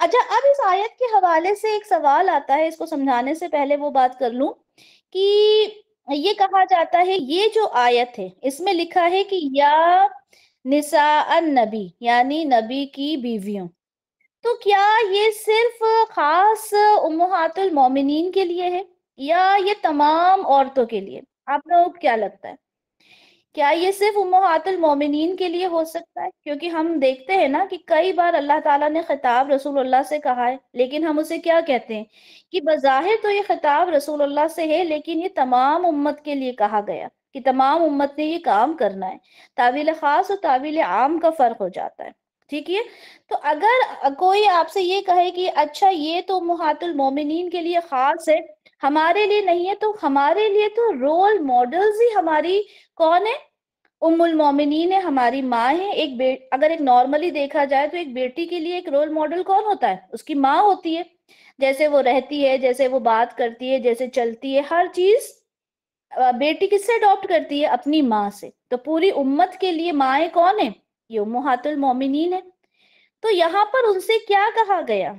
اچھا اب اس آیت کے حوالے سے ایک سوال آتا ہے، اس کو سمجھانے سے پہلے وہ بات کر لوں کہ یہ کہا جاتا ہے یہ جو آیت ہے اس میں لکھا ہے کہ یا نساء النبی یعنی نبی کی بیویوں، تو کیا یہ صرف خاص امہات المومنین کے لیے ہے یا یہ تمام عورتوں کے لیے؟ آپ لوگوں کو کیا لگتا ہے؟ کیا یہ صرف امہات المومنین کے لیے ہو سکتا ہے؟ کیونکہ ہم دیکھتے ہیں نا کہ کئی بار اللہ تعالیٰ نے خطاب رسول اللہ سے کہا ہے، لیکن ہم اسے کیا کہتے ہیں کہ بظاہر تو یہ خطاب رسول اللہ سے ہے، لیکن یہ تمام امت کے لیے کہا گیا کہ تمام امت نے یہ کام کرنا ہے۔ تعویل خاص اور تعویل عام کا فرق ہو جاتا ہے، ٹھیک ہے؟ تو اگر کوئی آپ سے یہ کہے کہ اچھا یہ تو امہات المومنین کے لیے خاص ہے، ہمارے لیے نہیں ہے، تو ہمارے لیے تو رول ماڈلز ہی ہماری کون ہے؟ ام المومنین ہے، ہماری ماں ہے۔ اگر ایک نارملی دیکھا جائے تو ایک بیٹی کے لیے ایک رول ماڈل کون ہوتا ہے؟ اس کی ماں ہوتی ہے، جیسے وہ رہتی ہے، جیسے وہ بات کرتی ہے، جیسے چلتی ہے، ہر چیز بیٹی کس سے اڈاپٹ کرتی ہے؟ اپنی ماں سے۔ تو پوری امت کے لیے مائیں کون ہیں؟ یہ امہات المومنین ہے۔ تو یہاں پر ان سے کیا کہا گیا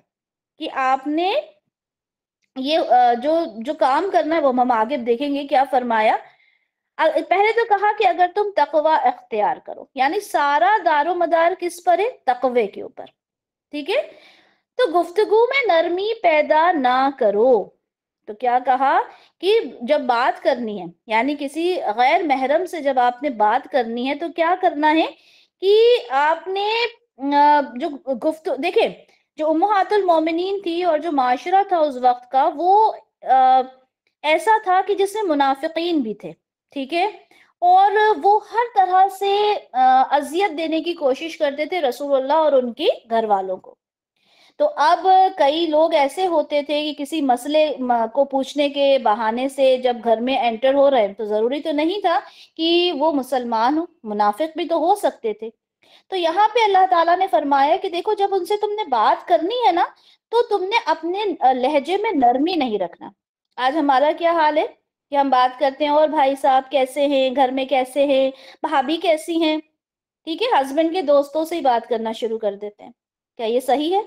کہ آپ نے یہ جو کام کرنا ہے وہ ہم آگے دیکھیں گے کیا فرمایا۔ پہلے تو کہا کہ اگر تم تقوی اختیار کرو، یعنی سارا دار و مدار کس پر ہے؟ تقوی کے اوپر، ٹھیک ہے؟ تو گفتگو میں نرمی پیدا نہ کرو۔ تو کیا کہا کہ جب بات کرنی ہے، یعنی کسی غیر محرم سے جب آپ نے بات کرنی ہے تو کیا کرنا ہے کہ آپ نے جو دیکھیں جو امہات المومنین تھی اور جو معاشرہ تھا اس وقت کا، وہ ایسا تھا کہ جس میں منافقین بھی تھے، ٹھیک ہے؟ اور وہ ہر طرح سے اذیت دینے کی کوشش کرتے تھے رسول اللہ اور ان کی گھر والوں کو۔ تو اب کئی لوگ ایسے ہوتے تھے کہ کسی مسئلے کو پوچھنے کے بہانے سے جب گھر میں انٹر ہو رہے ہیں تو ضروری تو نہیں تھا کہ وہ مسلمان ہو، منافق بھی تو ہو سکتے تھے۔ تو یہاں پہ اللہ تعالیٰ نے فرمایا کہ دیکھو جب ان سے تم نے بات کرنی ہے نا تو تم نے اپنے لہجے میں نرمی نہیں رکھنا۔ آج ہمارا کیا حال ہے کہ ہم بات کرتے ہیں اور بھائی صاحب کیسے ہیں، گھر میں کیسے ہیں، بھابھی کیسی ہیں، ٹھیک ہے؟ ہسبینڈ کے دوستوں سے ہی بات کرنا شروع کر دیتے ہیں۔ کیا یہ صحیح ہے؟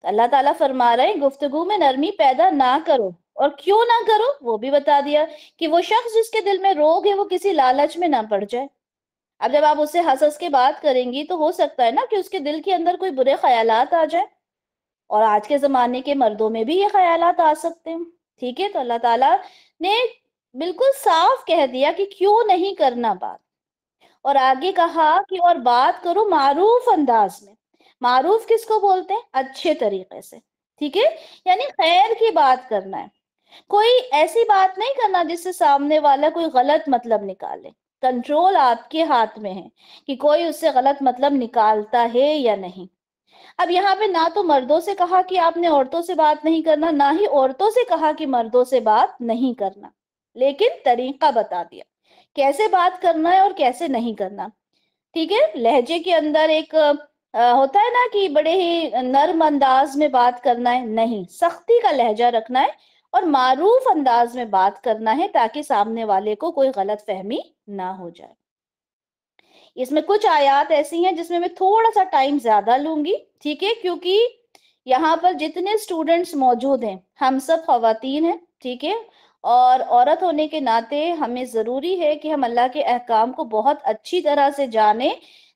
اللہ تعالیٰ فرما رہے ہیں گفتگو میں نرمی پیدا نہ کرو، اور کیوں نہ کرو وہ بھی بتا دیا کہ وہ شخص جس کے دل میں روگ ہے وہ کسی لالچ میں نہ پڑ جائے۔ اب جب آپ اس سے ہنس ہنس کے بات کریں گی تو ہو سکتا ہے نا کہ اس کے دل کے اندر کوئی برے خیالات آ جائیں، اور آج کے زمانے کے مردوں میں بھی یہ خیالات آ سکتے ہیں، ٹھیک ہے؟ تو اللہ تعالیٰ نے بالکل صاف کہہ دیا کہ کیوں نہیں کرنا بات، اور آگے کہا کہ اور بات کرو معروف انداز میں۔ معروف کس کو بولتے ہیں؟ اچھے طریقے سے، ٹھیک ہے؟ یعنی خیر کی بات کرنا ہے، کوئی ایسی بات نہیں کرنا جس سے سامنے والا کوئی غلط مطلب نکالے۔ کنٹرول آپ کے ہاتھ میں ہے کہ کوئی اس سے غلط مطلب نکالتا ہے یا نہیں۔ اب یہاں پہ نہ تو مردوں سے کہا کہ آپ نے عورتوں سے بات نہیں کرنا، نہ ہی عورتوں سے کہا کہ مردوں سے بات نہیں کرنا، لیکن طریقہ بتا دیا کیسے بات کرنا ہے اور کیسے نہیں کرنا، ٹھیک ہے؟ لہجے کے اندر ایک ہوتا ہے نا کہ بڑے ہی نرم انداز میں بات کرنا ہے، نہیں، سختی کا لہجہ رکھنا ہے اور معروف انداز میں بات کرنا ہے تاکہ سامنے والے کو کوئی غلط فہمی نہ ہو جائے۔ اس میں کچھ آیات ایسی ہیں جس میں میں تھوڑا سا ٹائم زیادہ لوں گی، ٹھیک ہے؟ کیونکہ یہاں پر جتنے سٹوڈنٹس موجود ہیں ہم سب خواتین ہیں، ٹھیک ہے؟ اور عورت ہونے کے ناطے ہمیں ضروری ہے کہ ہم اللہ کے احکام کو بہت اچھی طرح سے جانیں،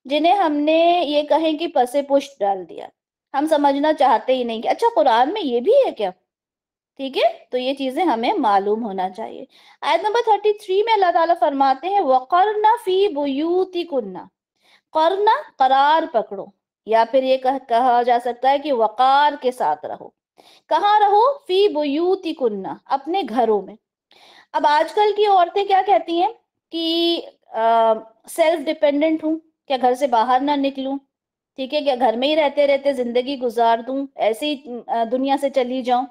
جنہیں ہم نے یہ کہیں کہ پسے پشت ڈال دیا، ہم سمجھنا چاہتے ہی نہیں کہ اچھا قرآن میں یہ بھی ہے کیا، ٹھیک ہے؟ تو یہ چیزیں ہمیں معلوم ہونا چاہیے۔ آیت نمبر 33 میں اللہ تعالیٰ فرماتے ہیں وَقَرْنَ فِي بُيُوتِكُنَّ، قرنا قرار پکڑو، یا پھر یہ کہا جا سکتا ہے کہ وقار کے ساتھ رہو۔ کہاں رہو؟ فی بیوتکن، اپنے گھروں میں۔ اب آج کل کی عورتیں کیا کہتی ہیں کہ سیلف ڈیپینڈنٹ ہوں، کیا گھر سے باہر نہ نکلوں، ٹھیک ہے؟ کیا گھر میں ہی رہتے رہتے زندگی گزار دوں، ایسی دنیا سے چلی جاؤں؟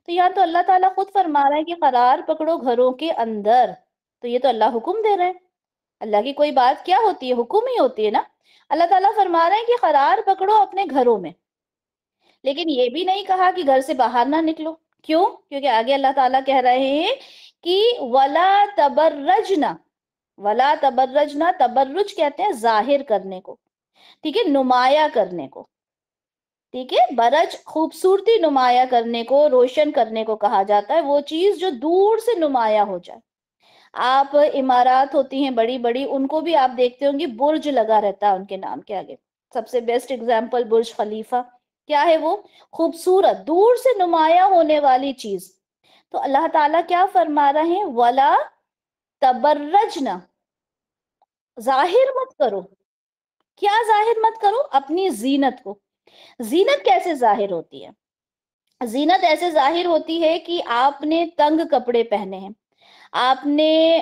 تو یہاں تو اللہ تعالیٰ خود فرما رہا ہے کہ قرار پکڑو گھروں کے اندر، تو یہ تو اللہ حکم دے رہے ہیں۔ اللہ کی کوئی بات کیا ہوتی ہے؟ حکم ہی ہوتی ہے نا۔ اللہ تعالیٰ فرما رہے ہیں کہ قرار پکڑو اپنے گھروں میں، لیکن یہ بھی نہیں کہا کہ گھر سے باہر نہ نکلو۔ کیوں؟ کیونکہ آگے اللہ تعالیٰ کہہ رہے ہیں کہ وَلَا تَبَرَّجْنَا، وَلَا تَبَرَّجْنَا، تبرج کہتے ہیں ظاہر کرنے کو، ٹھیک ہے؟ نمایاں کرنے کو۔ ٹھیک ہے، برج خوبصورتی نمایاں کرنے کو، روشن کرنے کو کہا جاتا ہے، وہ چیز جو دور سے نمایاں ہو جائے۔ آپ عمارات ہوتی ہیں بڑی بڑی، ان کو بھی آپ دیکھتے ہوں گے برج لگا رہتا ہے ان کے نام کے آگے۔ سب سے بیسٹ اگزامپل برج خلیفہ، کیا ہے وہ؟ خوبصورت، دور سے نمایاں ہونے والی چیز۔ تو اللہ تعالیٰ کیا فرما رہے ہیں؟ وَلَا تَبَرَّجْنَا، ظاہر مت کرو۔ کیا ظاہر مت کرو؟ اپنی زینت کو۔ زینت کیسے ظاہر ہوتی ہے؟ زینت ایسے ظاہر ہوتی ہے کہ آپ نے تنگ کپڑے پہنے ہیں، آپ نے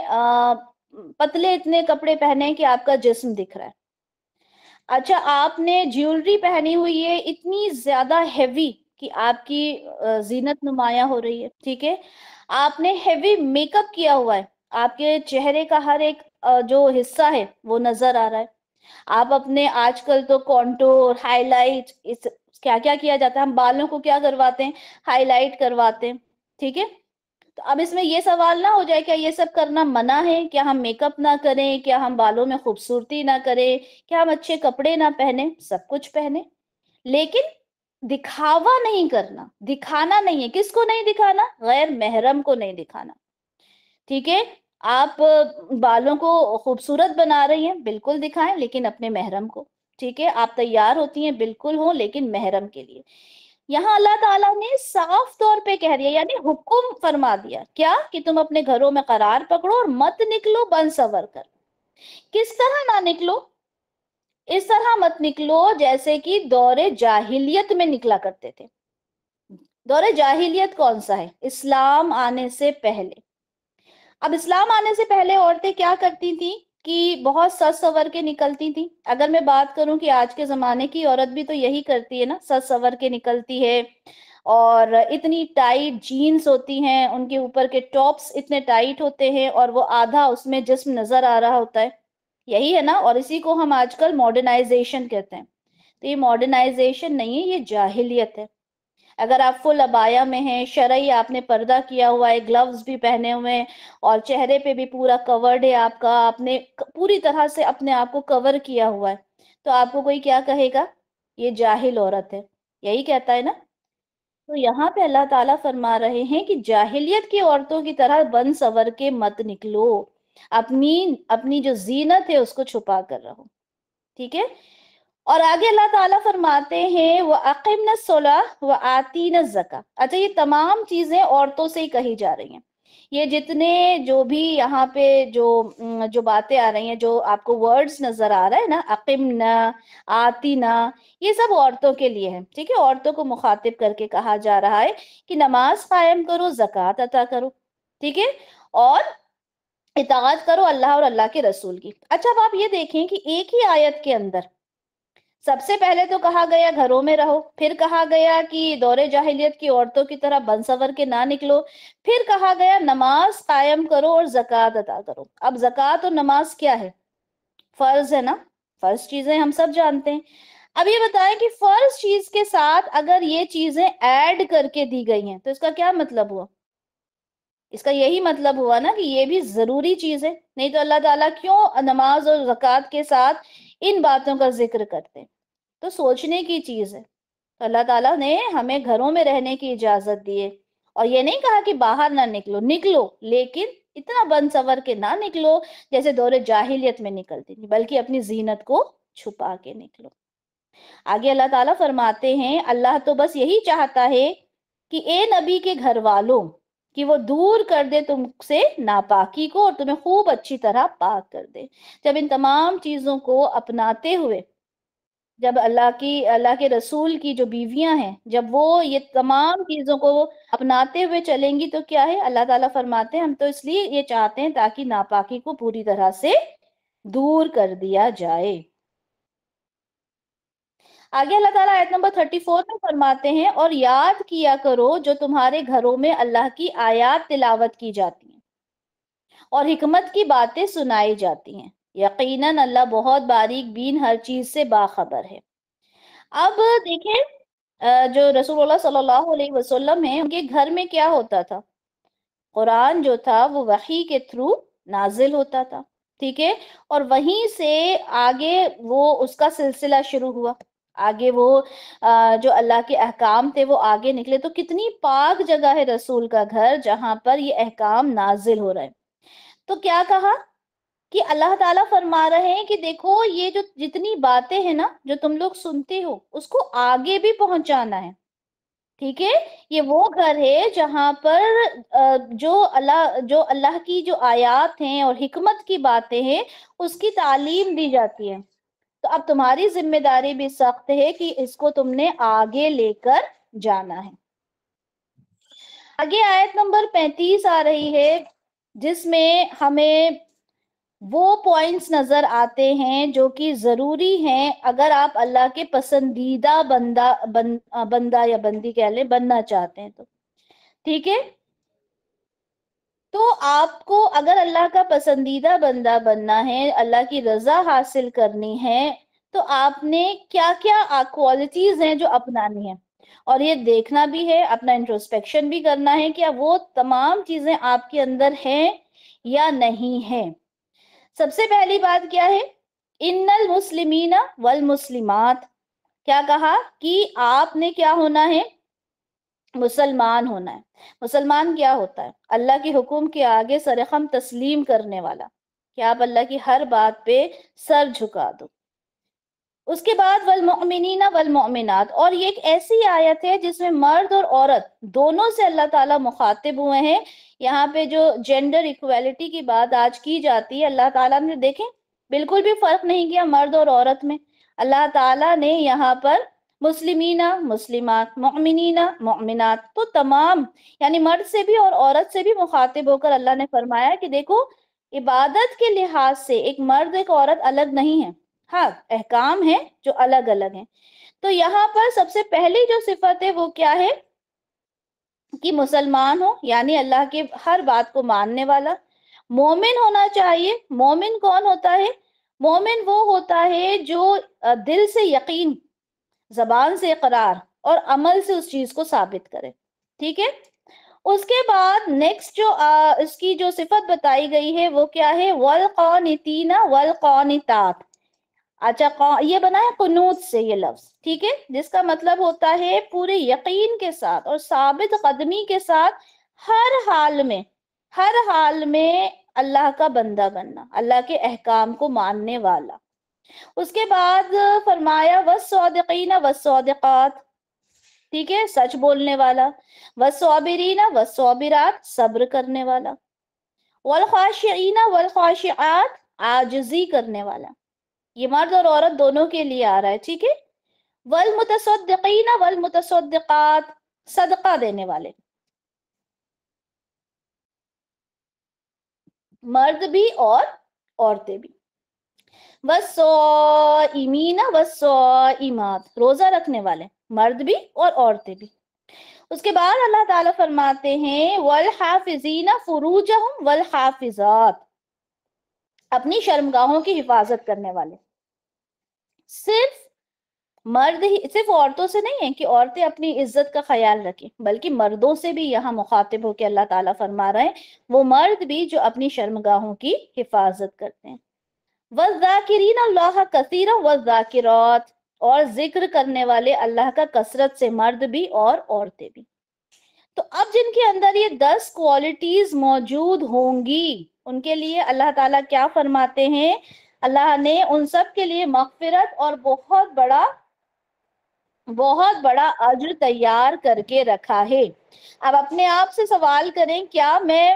پتلے اتنے کپڑے پہنے ہیں کہ آپ کا جسم دکھ رہا ہے۔ اچھا، آپ نے جیولری پہنی ہوئی ہے اتنی زیادہ ہیوی کہ آپ کی زینت نمایاں ہو رہی ہے، ٹھیک ہے۔ آپ نے ہیوی میک اپ کیا ہوا ہے، آپ کے چہرے کا ہر ایک جو حصہ ہے وہ نظر آ رہا ہے۔ آپ اپنے آج کل تو کانٹور، ہائی لائٹ، کیا کیا کیا جاتا ہے، ہم بالوں کو کیا کرواتے ہیں؟ ہائی لائٹ کرواتے ہیں، ٹھیک ہے۔ تو اب اس میں یہ سوال نہ ہو جائے کیا یہ سب کرنا منع ہے؟ کیا ہم میک اپ نہ کریں؟ کیا ہم بالوں میں خوبصورتی نہ کریں؟ کیا ہم اچھے کپڑے نہ پہنیں؟ سب کچھ پہنیں، لیکن دکھاوا نہیں کرنا، دکھانا نہیں ہے۔ کس کو نہیں دکھانا؟ غیر محرم کو نہیں دکھانا، ٹھیک ہے۔ آپ بالوں کو خوبصورت بنا رہی ہیں، بالکل دکھائیں، لیکن اپنے محرم کو، ٹھیک ہے۔ آپ تیار ہوتی ہیں، بالکل ہوں، لیکن محرم کے لیے۔ یہاں اللہ تعالیٰ نے صاف طور پہ کہہ دیا، یعنی حکم فرما دیا، کیا؟ کہ تم اپنے گھروں میں قرار پکڑو اور مت نکلو بن سور کر۔ کس طرح نہ نکلو؟ اس طرح مت نکلو جیسے کہ دور جاہلیت میں نکلا کرتے تھے۔ دور جاہلیت کون سا ہے؟ اسلام آنے سے پہلے۔ اب اسلام آنے سے پہلے عورتیں کیا کرتی تھیں کہ بہت سج سور کے نکلتی تھیں۔ اگر میں بات کروں کہ آج کے زمانے کی عورت بھی تو یہی کرتی ہے نا، سج سور کے نکلتی ہے، اور اتنی ٹائٹ جینز ہوتی ہیں، ان کے اوپر کے ٹاپس اتنے ٹائٹ ہوتے ہیں، اور وہ آدھا اس میں جسم نظر آ رہا ہوتا ہے، یہی ہے نا۔ اور اسی کو ہم آج کل ماڈرنائزیشن کہتے ہیں۔ تو یہ ماڈرنائزیشن نہیں ہے، یہ جاہلیت ہے۔ اگر آپ فل ابایا میں ہیں، شرعی آپ نے پردہ کیا ہوا ہے، گلوز بھی پہنے ہوئے ہیں، اور چہرے پہ بھی پورا کورڈ ہے آپ کا، آپ نے پوری طرح سے اپنے آپ کو کور کیا ہوا ہے، تو آپ کو کوئی کیا کہے گا؟ یہ جاہل عورت ہے، یہی کہتا ہے نا۔ تو یہاں پہ اللہ تعالیٰ فرما رہے ہیں کہ جاہلیت کی عورتوں کی طرح بن سور کے مت نکلو، اپنی اپنی جو زینت ہے اس کو چھپا کر رہو، ٹھیک ہے۔ اور آگے اللہ تعالیٰ فرماتے ہیں وَأَقِمْنَا الصَّلَاةَ وَآتِينَا الزَّكَاةَ۔ اچھا، یہ تمام چیزیں عورتوں سے ہی کہی جا رہی ہیں۔ یہ جتنے جو بھی یہاں پہ جو باتیں آ رہی ہیں، جو آپ کو ورڈز نظر آ رہا ہے نا، اقمنا، آتینا، یہ سب عورتوں کے لیے ہے، ٹھیک ہے۔ عورتوں کو مخاطب کر کے کہا جا رہا ہے کہ نماز قائم کرو، زکوٰۃ عطا کرو، ٹھیک ہے، اور اطاعت کرو اللہ اور اللہ کے رسول کی۔ اچھا، اب آپ یہ دیکھیں کہ ایک ہی آیت کے اندر سب سے پہلے تو کہا گیا گھروں میں رہو، پھر کہا گیا کہ دور جاہلیت کی عورتوں کی طرح بن سور کے نہ نکلو، پھر کہا گیا نماز قائم کرو اور زکوٰۃ ادا کرو۔ اب زکوٰۃ اور نماز کیا ہے؟ فرض ہے نا، فرض چیزیں ہم سب جانتے ہیں۔ اب یہ بتائیں کہ فرض چیز کے ساتھ اگر یہ چیزیں ایڈ کر کے دی گئی ہیں تو اس کا کیا مطلب ہوا؟ اس کا یہی مطلب ہوا نا کہ یہ بھی ضروری چیز ہے، نہیں تو اللہ تعالیٰ کیوں نماز اور زکوٰۃ کے ساتھ ان باتوں کا ذکر کرتے ہیں؟ تو سوچنے کی چیز ہے۔ تو اللہ تعالیٰ نے ہمیں گھروں میں رہنے کی اجازت دی ہے، اور یہ نہیں کہا کہ باہر نہ نکلو، نکلو، لیکن اتنا بن سور کے نہ نکلو جیسے دور جاہلیت میں نکلتی تھی، بلکہ اپنی زینت کو چھپا کے نکلو۔ آگے اللہ تعالیٰ فرماتے ہیں اللہ تو بس یہی چاہتا ہے کہ اے نبی کے گھر والوں، کہ وہ دور کر دے تم سے ناپاکی کو اور تمہیں خوب اچھی طرح پاک کر دے۔ جب ان تمام چیزوں کو اپناتے ہوئے، جب اللہ کے رسول کی جو بیویاں ہیں، جب وہ یہ تمام چیزوں کو اپناتے ہوئے چلیں گی تو کیا ہے؟ اللہ تعالیٰ فرماتے ہیں ہم تو اس لیے یہ چاہتے ہیں تاکہ ناپاکی کو پوری طرح سے دور کر دیا جائے۔ آگے اللہ تعالیٰ آیت نمبر 34 میں فرماتے ہیں اور یاد کیا کرو جو تمہارے گھروں میں اللہ کی آیات تلاوت کی جاتی ہیں اور حکمت کی باتیں سنائی جاتی ہیں، یقیناً اللہ بہت باریک بین ہر چیز سے باخبر ہے۔ اب دیکھیں جو رسول اللہ صلی اللہ علیہ وسلم ہیں، ان کے گھر میں کیا ہوتا تھا؟ قرآن جو تھا وہ وحی کے تھرو نازل ہوتا تھا، ٹھیک ہے، اور وہیں سے آگے وہ اس کا سلسلہ شروع ہوا۔ آگے وہ جو اللہ کے احکام تھے وہ آگے نکلے. تو کتنی پاک جگہ ہے رسول کا گھر جہاں پر یہ احکام نازل ہو رہے ہیں. تو کیا کہا کہ اللہ تعالیٰ فرما رہے ہیں کہ دیکھو یہ جو جتنی باتیں ہیں نا جو تم لوگ سنتے ہو اس کو آگے بھی پہنچانا ہے. ٹھیک ہے، یہ وہ گھر ہے جہاں پر جو اللہ کی جو آیات ہیں اور حکمت کی باتیں ہیں اس کی تعلیم دی جاتی ہے. تو اب تمہاری ذمہ داری بھی سخت ہے کہ اس کو تم نے آگے لے کر جانا ہے. آگے آیت نمبر 35 آ رہی ہے جس میں ہمیں وہ پوائنٹس نظر آتے ہیں جو کہ ضروری ہیں اگر آپ اللہ کے پسندیدہ بندہ یا بندی کہہ لیں بننا چاہتے ہیں. تو ٹھیک ہے، تو آپ کو اگر اللہ کا پسندیدہ بندہ بننا ہے، اللہ کی رضا حاصل کرنی ہے، تو آپ نے کیا کیا کوالٹیز ہیں جو اپنانی ہیں، اور یہ دیکھنا بھی ہے، اپنا انٹروسپیکشن بھی کرنا ہے کہ وہ تمام چیزیں آپ کے اندر ہیں یا نہیں ہیں. سب سے پہلی بات کیا ہے؟ ان المسلمین والمسلمات. کیا کہا کہ آپ نے کیا ہونا ہے؟ مسلمان ہونا ہے. مسلمان کیا ہوتا ہے؟ اللہ کی حکم کے آگے سرخم تسلیم کرنے والا، کہ آپ اللہ کی ہر بات پہ سر جھکا دو. اس کے بعد والمؤمنین والمؤمنات، اور یہ ایک ایسی آیت ہے جس میں مرد اور عورت دونوں سے اللہ تعالیٰ مخاطب ہوئے ہیں. یہاں پہ جو جینڈر ایکویلٹی کی بات آج کی جاتی ہے، اللہ تعالیٰ نے دیکھیں بالکل بھی فرق نہیں کیا مرد اور عورت میں. اللہ تعالیٰ نے یہاں پر مسلمین مسلمات، مؤمنین مؤمنات، تو تمام یعنی مرد سے بھی اور عورت سے بھی مخاطب ہو کر اللہ نے فرمایا کہ دیکھو عبادت کے لحاظ سے ایک مرد ایک عورت الگ نہیں ہے. ہاں احکام ہیں جو الگ الگ ہیں. تو یہاں پر سب سے پہلی جو صفت ہے وہ کیا ہے کہ مسلمان ہو، یعنی اللہ کے ہر بات کو ماننے والا. مومن ہونا چاہیے. مومن کون ہوتا ہے؟ مومن وہ ہوتا ہے جو دل سے یقین، زبان سے اقرار اور عمل سے اس چیز کو ثابت کرے. ٹھیک ہے، اس کے بعد نیکسٹ جو اس کی جو صفت بتائی گئی ہے وہ کیا ہے؟ والقانتین والقانتات. اچھا، یہ بنا ہے قنوت سے یہ لفظ، ٹھیک ہے، جس کا مطلب ہوتا ہے پورے یقین کے ساتھ اور ثابت قدمی کے ساتھ ہر حال میں اللہ کا بندہ بننا، اللہ کے احکام کو ماننے والا. اس کے بعد فرمایا والصادقین والصادقات، ٹھیک ہے، سچ بولنے والا. والصابرین والصابرات، صبر کرنے والا. والخاشعین والخاشعات، عاجزی کرنے والا. یہ مرد اور عورت دونوں کے لیے آ رہا ہے، ٹھیک ہے. والمتصدقین والمتصدقات، صدقہ دینے والے، مرد بھی اور عورتیں بھی. والصائمین والصائمات، روزہ رکھنے والے، مرد بھی اور عورتیں بھی. اس کے بعد اللہ تعالیٰ فرماتے ہیں والحافظین فروجہم والحافظات، اپنی شرمگاہوں کی حفاظت کرنے والے. صرف مرد ہی، صرف عورتوں سے نہیں ہے کہ عورتیں اپنی عزت کا خیال رکھیں، بلکہ مردوں سے بھی یہاں مخاطب ہو کے اللہ تعالیٰ فرما رہے ہیں وہ مرد بھی جو اپنی شرمگاہوں کی حفاظت کرتے ہیں. والذاکرین اللہ کثیرا والذاکرات، اور ذکر کرنے والے اللہ کا کثرت سے، مرد بھی اور عورتیں بھی. تو اب جن کے اندر یہ 10 کوالٹیز موجود ہوں گی ان کے لیے اللہ تعالیٰ کیا فرماتے ہیں؟ اللہ نے ان سب کے لیے مغفرت اور بہت بڑا اجر تیار کر کے رکھا ہے. اب اپنے آپ سے سوال کریں، کیا میں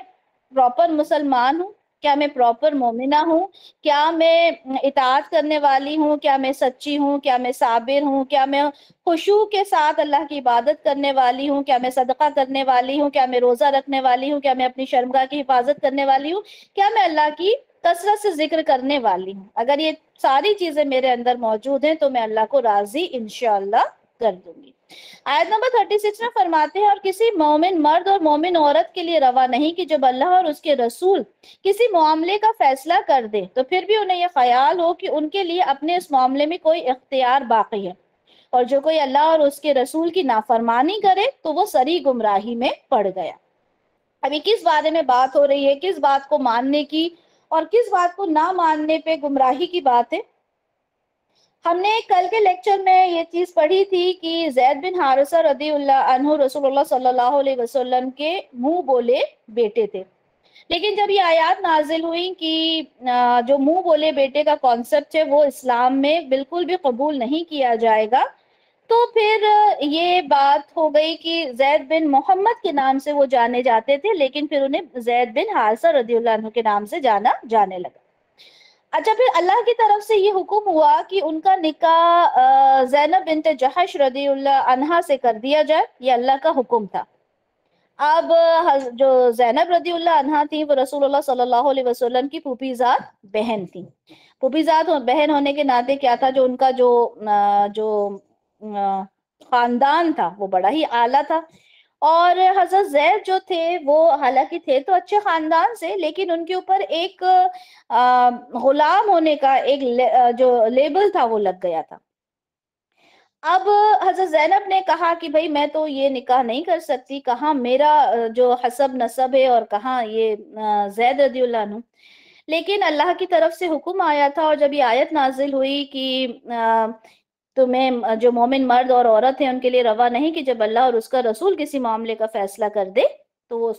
پراپر مسلمان ہوں؟ کیا میں پراپر مومنہ ہوں؟ کیا میں اطاعت کرنے والی ہوں؟ کیا میں سچی ہوں؟ کیا میں صابر ہوں؟ کیا میں خشوع کے ساتھ اللہ کی عبادت کرنے والی ہوں؟ کیا میں صدقہ کرنے والی ہوں؟ کیا میں روزہ رکھنے والی ہوں؟ کیا میں اپنی شرمگاہ کی حفاظت کرنے والی ہوں؟ کیا میں اللہ کی کثرت سے ذکر کرنے والی ہوں؟ اگر یہ ساری چیزیں میرے اندر موجود ہیں تو میں اللہ کو راضی انشاءاللہ کر دوں گی. آیت نمبر 36 میں فرماتے ہیں اور کسی مومن مرد اور مومن عورت کے لیے روا نہیں کہ جب اللہ اور اس کے رسول کسی معاملے کا فیصلہ کر دے تو پھر بھی انہیں یہ خیال ہو کہ ان کے لیے اپنے اس معاملے میں کوئی اختیار باقی ہے، اور جو کوئی اللہ اور اس کے رسول کی نافرمانی کرے تو وہ سری گمراہی میں پڑ گیا. ابھی کس بارے میں بات ہو رہی ہے؟ کس بات کو ماننے کی اور کس بات کو نہ ماننے پہ گمراہی کی بات ہے. ہم نے کل کے لیکچر میں یہ چیز پڑھی تھی کہ زید بن حارثہ رضی اللہ عنہ رسول اللہ صلی اللہ علیہ وسلم کے منہ بولے بیٹے تھے، لیکن جب یہ آیات نازل ہوئی کہ جو منہ بولے بیٹے کا کانسیپٹ ہے وہ اسلام میں بالکل بھی قبول نہیں کیا جائے گا، تو پھر یہ بات ہو گئی کہ زید بن محمد کے نام سے وہ جانے جاتے تھے، لیکن پھر انہیں زید بن حارثہ رضی اللہ عنہ کے نام سے جانا جانے لگا۔ اچھا، پھر اللہ کی طرف سے یہ حکم ہوا کہ ان کا نکاح زینب بنت جحش رضی اللہ عنہا سے کر دیا جائے، یہ اللہ کا حکم تھا۔ اب جو زینب رضی اللہ عنہا تھی وہ رسول اللہ صلی اللہ علیہ وسلم کی پھوپھی زاد بہن تھی۔ پھوپھی زاد بہن ہونے کے ناطے کیا تھا، جو ان کا جو خاندان تھا وہ بڑا ہی اعلیٰ تھا، اور حضرت زید جو تھے وہ حالانکہ تھے تو اچھے خاندان سے، لیکن ان کے اوپر ایک غلام ہونے کا ایک جو لیبل تھا وہ لگ گیا تھا۔ اب حضرت زینب نے کہا کہ بھئی میں تو یہ نکاح نہیں کر سکتی، کہاں میرا جو حسب نسب ہے اور کہاں یہ زید رضی اللہ عنہ، لیکن اللہ کی طرف سے حکم آیا تھا، اور جب یہ آیت نازل ہوئی کہ تمہیں جو مومن مرد اور عورت ہیں ان کے لیے روا نہیں کہ جب اللہ اور اس کا رسول کسی معاملے کا فیصلہ کر دے تو وہ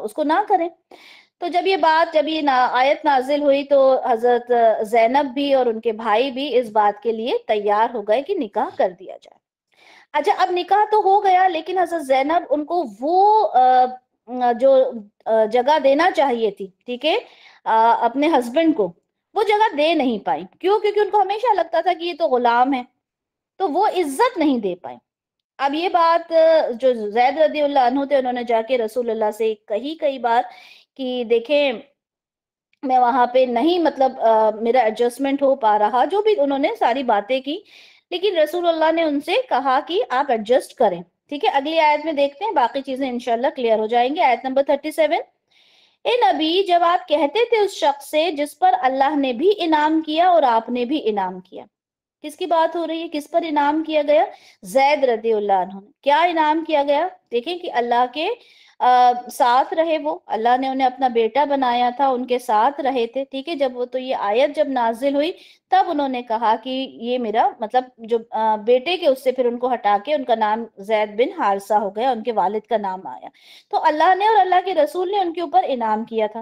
اس کو نہ کریں، تو جب یہ آیت نازل ہوئی تو حضرت زینب بھی اور ان کے بھائی بھی اس بات کے لیے تیار ہو گئے کہ نکاح کر دیا جائے۔ اچھا، اب نکاح تو ہو گیا، لیکن حضرت زینب ان کو وہ جو جگہ دینا چاہیے تھی، ٹھیک ہے، اپنے ہسبینڈ کو وہ جگہ دے نہیں پائی۔ کیوں؟ کیونکہ ان کو ہمیشہ لگتا تھا کہ یہ تو غلام ہے، تو وہ عزت نہیں دے پائے۔ اب یہ بات جو زید رضی اللہ عنہ تھے انہوں نے جا کے رسول اللہ سے کہی کئی بار کہ دیکھیں میں وہاں پہ نہیں، مطلب میرا ایڈجسٹمنٹ ہو پا رہا، جو بھی انہوں نے ساری باتیں کی، لیکن رسول اللہ نے ان سے کہا کہ آپ ایڈجسٹ کریں۔ ٹھیک ہے، اگلی آیت میں دیکھتے ہیں، باقی چیزیں انشاءاللہ کلیئر ہو جائیں گی۔ آیت نمبر 37، اے نبی جب آپ کہتے تھے اس شخص سے جس پر اللہ نے بھی انعام کیا اور آپ نے بھی انعام کیا، کس کی بات ہو رہی ہے؟ کس پر انعام کیا گیا؟ زید رضی اللہ عنہ۔ کیا انعام کیا گیا؟ دیکھیں کہ اللہ کے ساتھ رہے، وہ اللہ نے انہیں اپنا بیٹا بنایا تھا، ان کے ساتھ رہے تھے، ٹھیک ہے۔ تو یہ آیت جب نازل ہوئی تب انہوں نے کہا کہ یہ میرا مطلب جو بیٹے کے اس سے پھر ان کو ہٹا کے ان کا نام زید بن حارثہ ہو گیا، ان کے والد کا نام آیا۔ تو اللہ نے اور اللہ کے رسول نے ان کے اوپر انعام کیا تھا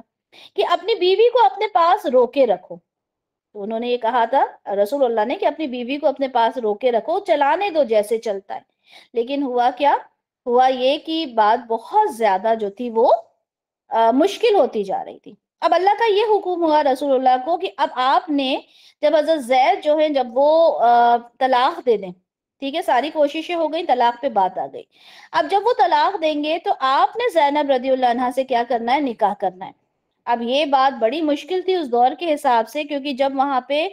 کہ اپنی بیوی کو اپنے پاس روکے رکھو۔ تو انہوں نے یہ کہا تھا رسول اللہ نے کہ اپنی بیوی کو اپنے پاس روکے رکھو، چلانے دو جیسے چلتا ہے، لیکن ہوا کیا؟ ہوا یہ کہ بات بہت زیادہ جو تھی وہ مشکل ہوتی جا رہی تھی۔ اب اللہ کا یہ حکم ہوا رسول اللہ کو کہ اب آپ نے جب حضرت زید جو ہیں جب وہ طلاق دے دیں، ٹھیک ہے، ساری کوششیں ہو گئی، طلاق پہ بات آ گئی، اب جب وہ طلاق دیں گے تو آپ نے زینب رضی اللہ عنہا سے کیا کرنا ہے؟ نکاح کرنا ہے۔ اب یہ بات بڑی مشکل تھی اس دور کے حساب سے، کیونکہ جب وہاں پہ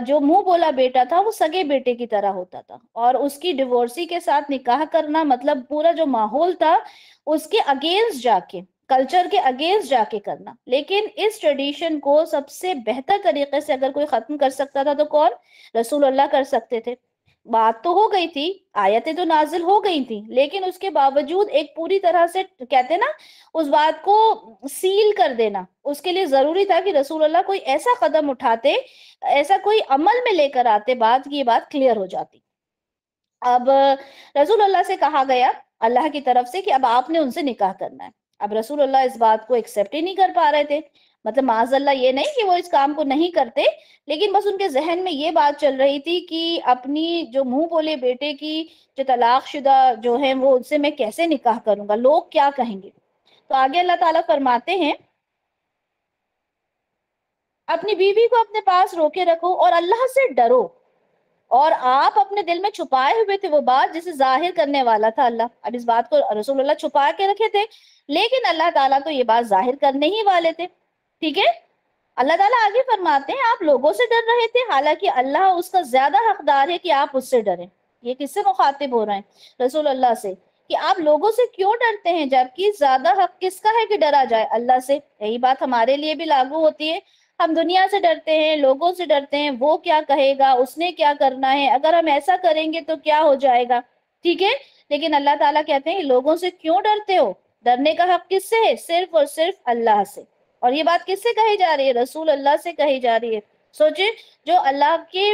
جو منہ بولا بیٹا تھا وہ سگے بیٹے کی طرح ہوتا تھا، اور اس کی ڈیورسی کے ساتھ نکاح کرنا مطلب پورا جو ماحول تھا اس کے اگینسٹ جا کے، کلچر کے اگینسٹ جا کے کرنا۔ لیکن اس ٹریڈیشن کو سب سے بہتر طریقے سے اگر کوئی ختم کر سکتا تھا تو کون؟ رسول اللہ کر سکتے تھے۔ بات تو ہو گئی تھی، آیتیں تو نازل ہو گئی تھی، لیکن اس کے باوجود ایک پوری طرح سے کہتے نا اس بات کو سیل کر دینا، اس کے لیے ضروری تھا کہ رسول اللہ کوئی ایسا قدم اٹھاتے، ایسا کوئی عمل میں لے کر آتے بات کی، یہ بات کلیئر ہو جاتی۔ اب رسول اللہ سے کہا گیا اللہ کی طرف سے کہ اب آپ نے ان سے نکاح کرنا ہے۔ اب رسول اللہ اس بات کو ایکسیپٹ ہی نہیں کر پا رہے تھے، مطلب معاذ اللہ یہ نہیں کہ وہ اس کام کو نہیں کرتے، لیکن بس ان کے ذہن میں یہ بات چل رہی تھی کہ اپنی جو منہ بولے بیٹے کی جو طلاق شدہ جو ہیں وہ ان سے میں کیسے نکاح کروں گا، لوگ کیا کہیں گے۔ تو آگے اللہ تعالیٰ فرماتے ہیں اپنی بیوی کو اپنے پاس روکے رکھو اور اللہ سے ڈرو، اور آپ اپنے دل میں چھپائے ہوئے تھے وہ بات جسے ظاہر کرنے والا تھا اللہ۔ اب اس بات کو رسول اللہ چھپا کے رکھے تھے، لیکن اللہ تعالیٰ تو یہ بات ظاہر کرنے ہی والے تھے، ٹھیک ہے۔ اللہ تعالیٰ آگے فرماتے ہیں آپ لوگوں سے ڈر رہے تھے، حالانکہ اللہ اس کا زیادہ حقدار ہے کہ آپ اس سے ڈریں۔ یہ کس سے مخاطب ہو رہے ہیں؟ رسول اللہ سے، کہ آپ لوگوں سے کیوں ڈرتے ہیں جبکہ زیادہ حق کس کا ہے کہ ڈرا جائے؟ اللہ سے۔ یہی بات ہمارے لیے بھی لاگو ہوتی ہے، ہم دنیا سے ڈرتے ہیں، لوگوں سے ڈرتے ہیں، وہ کیا کہے گا، اس نے کیا کرنا ہے، اگر ہم ایسا کریں گے تو کیا ہو جائے گا، ٹھیک ہے۔ لیکن اللہ تعالیٰ کہتے ہیں لوگوں سے کیوں ڈرتے ہو؟ ڈرنے کا حق کس سے ہے؟ صرف اور صرف اللہ سے۔ اور یہ بات کس سے کہی جا رہی ہے؟ رسول اللہ سے کہی جا رہی ہے۔ سوچیں جو اللہ کے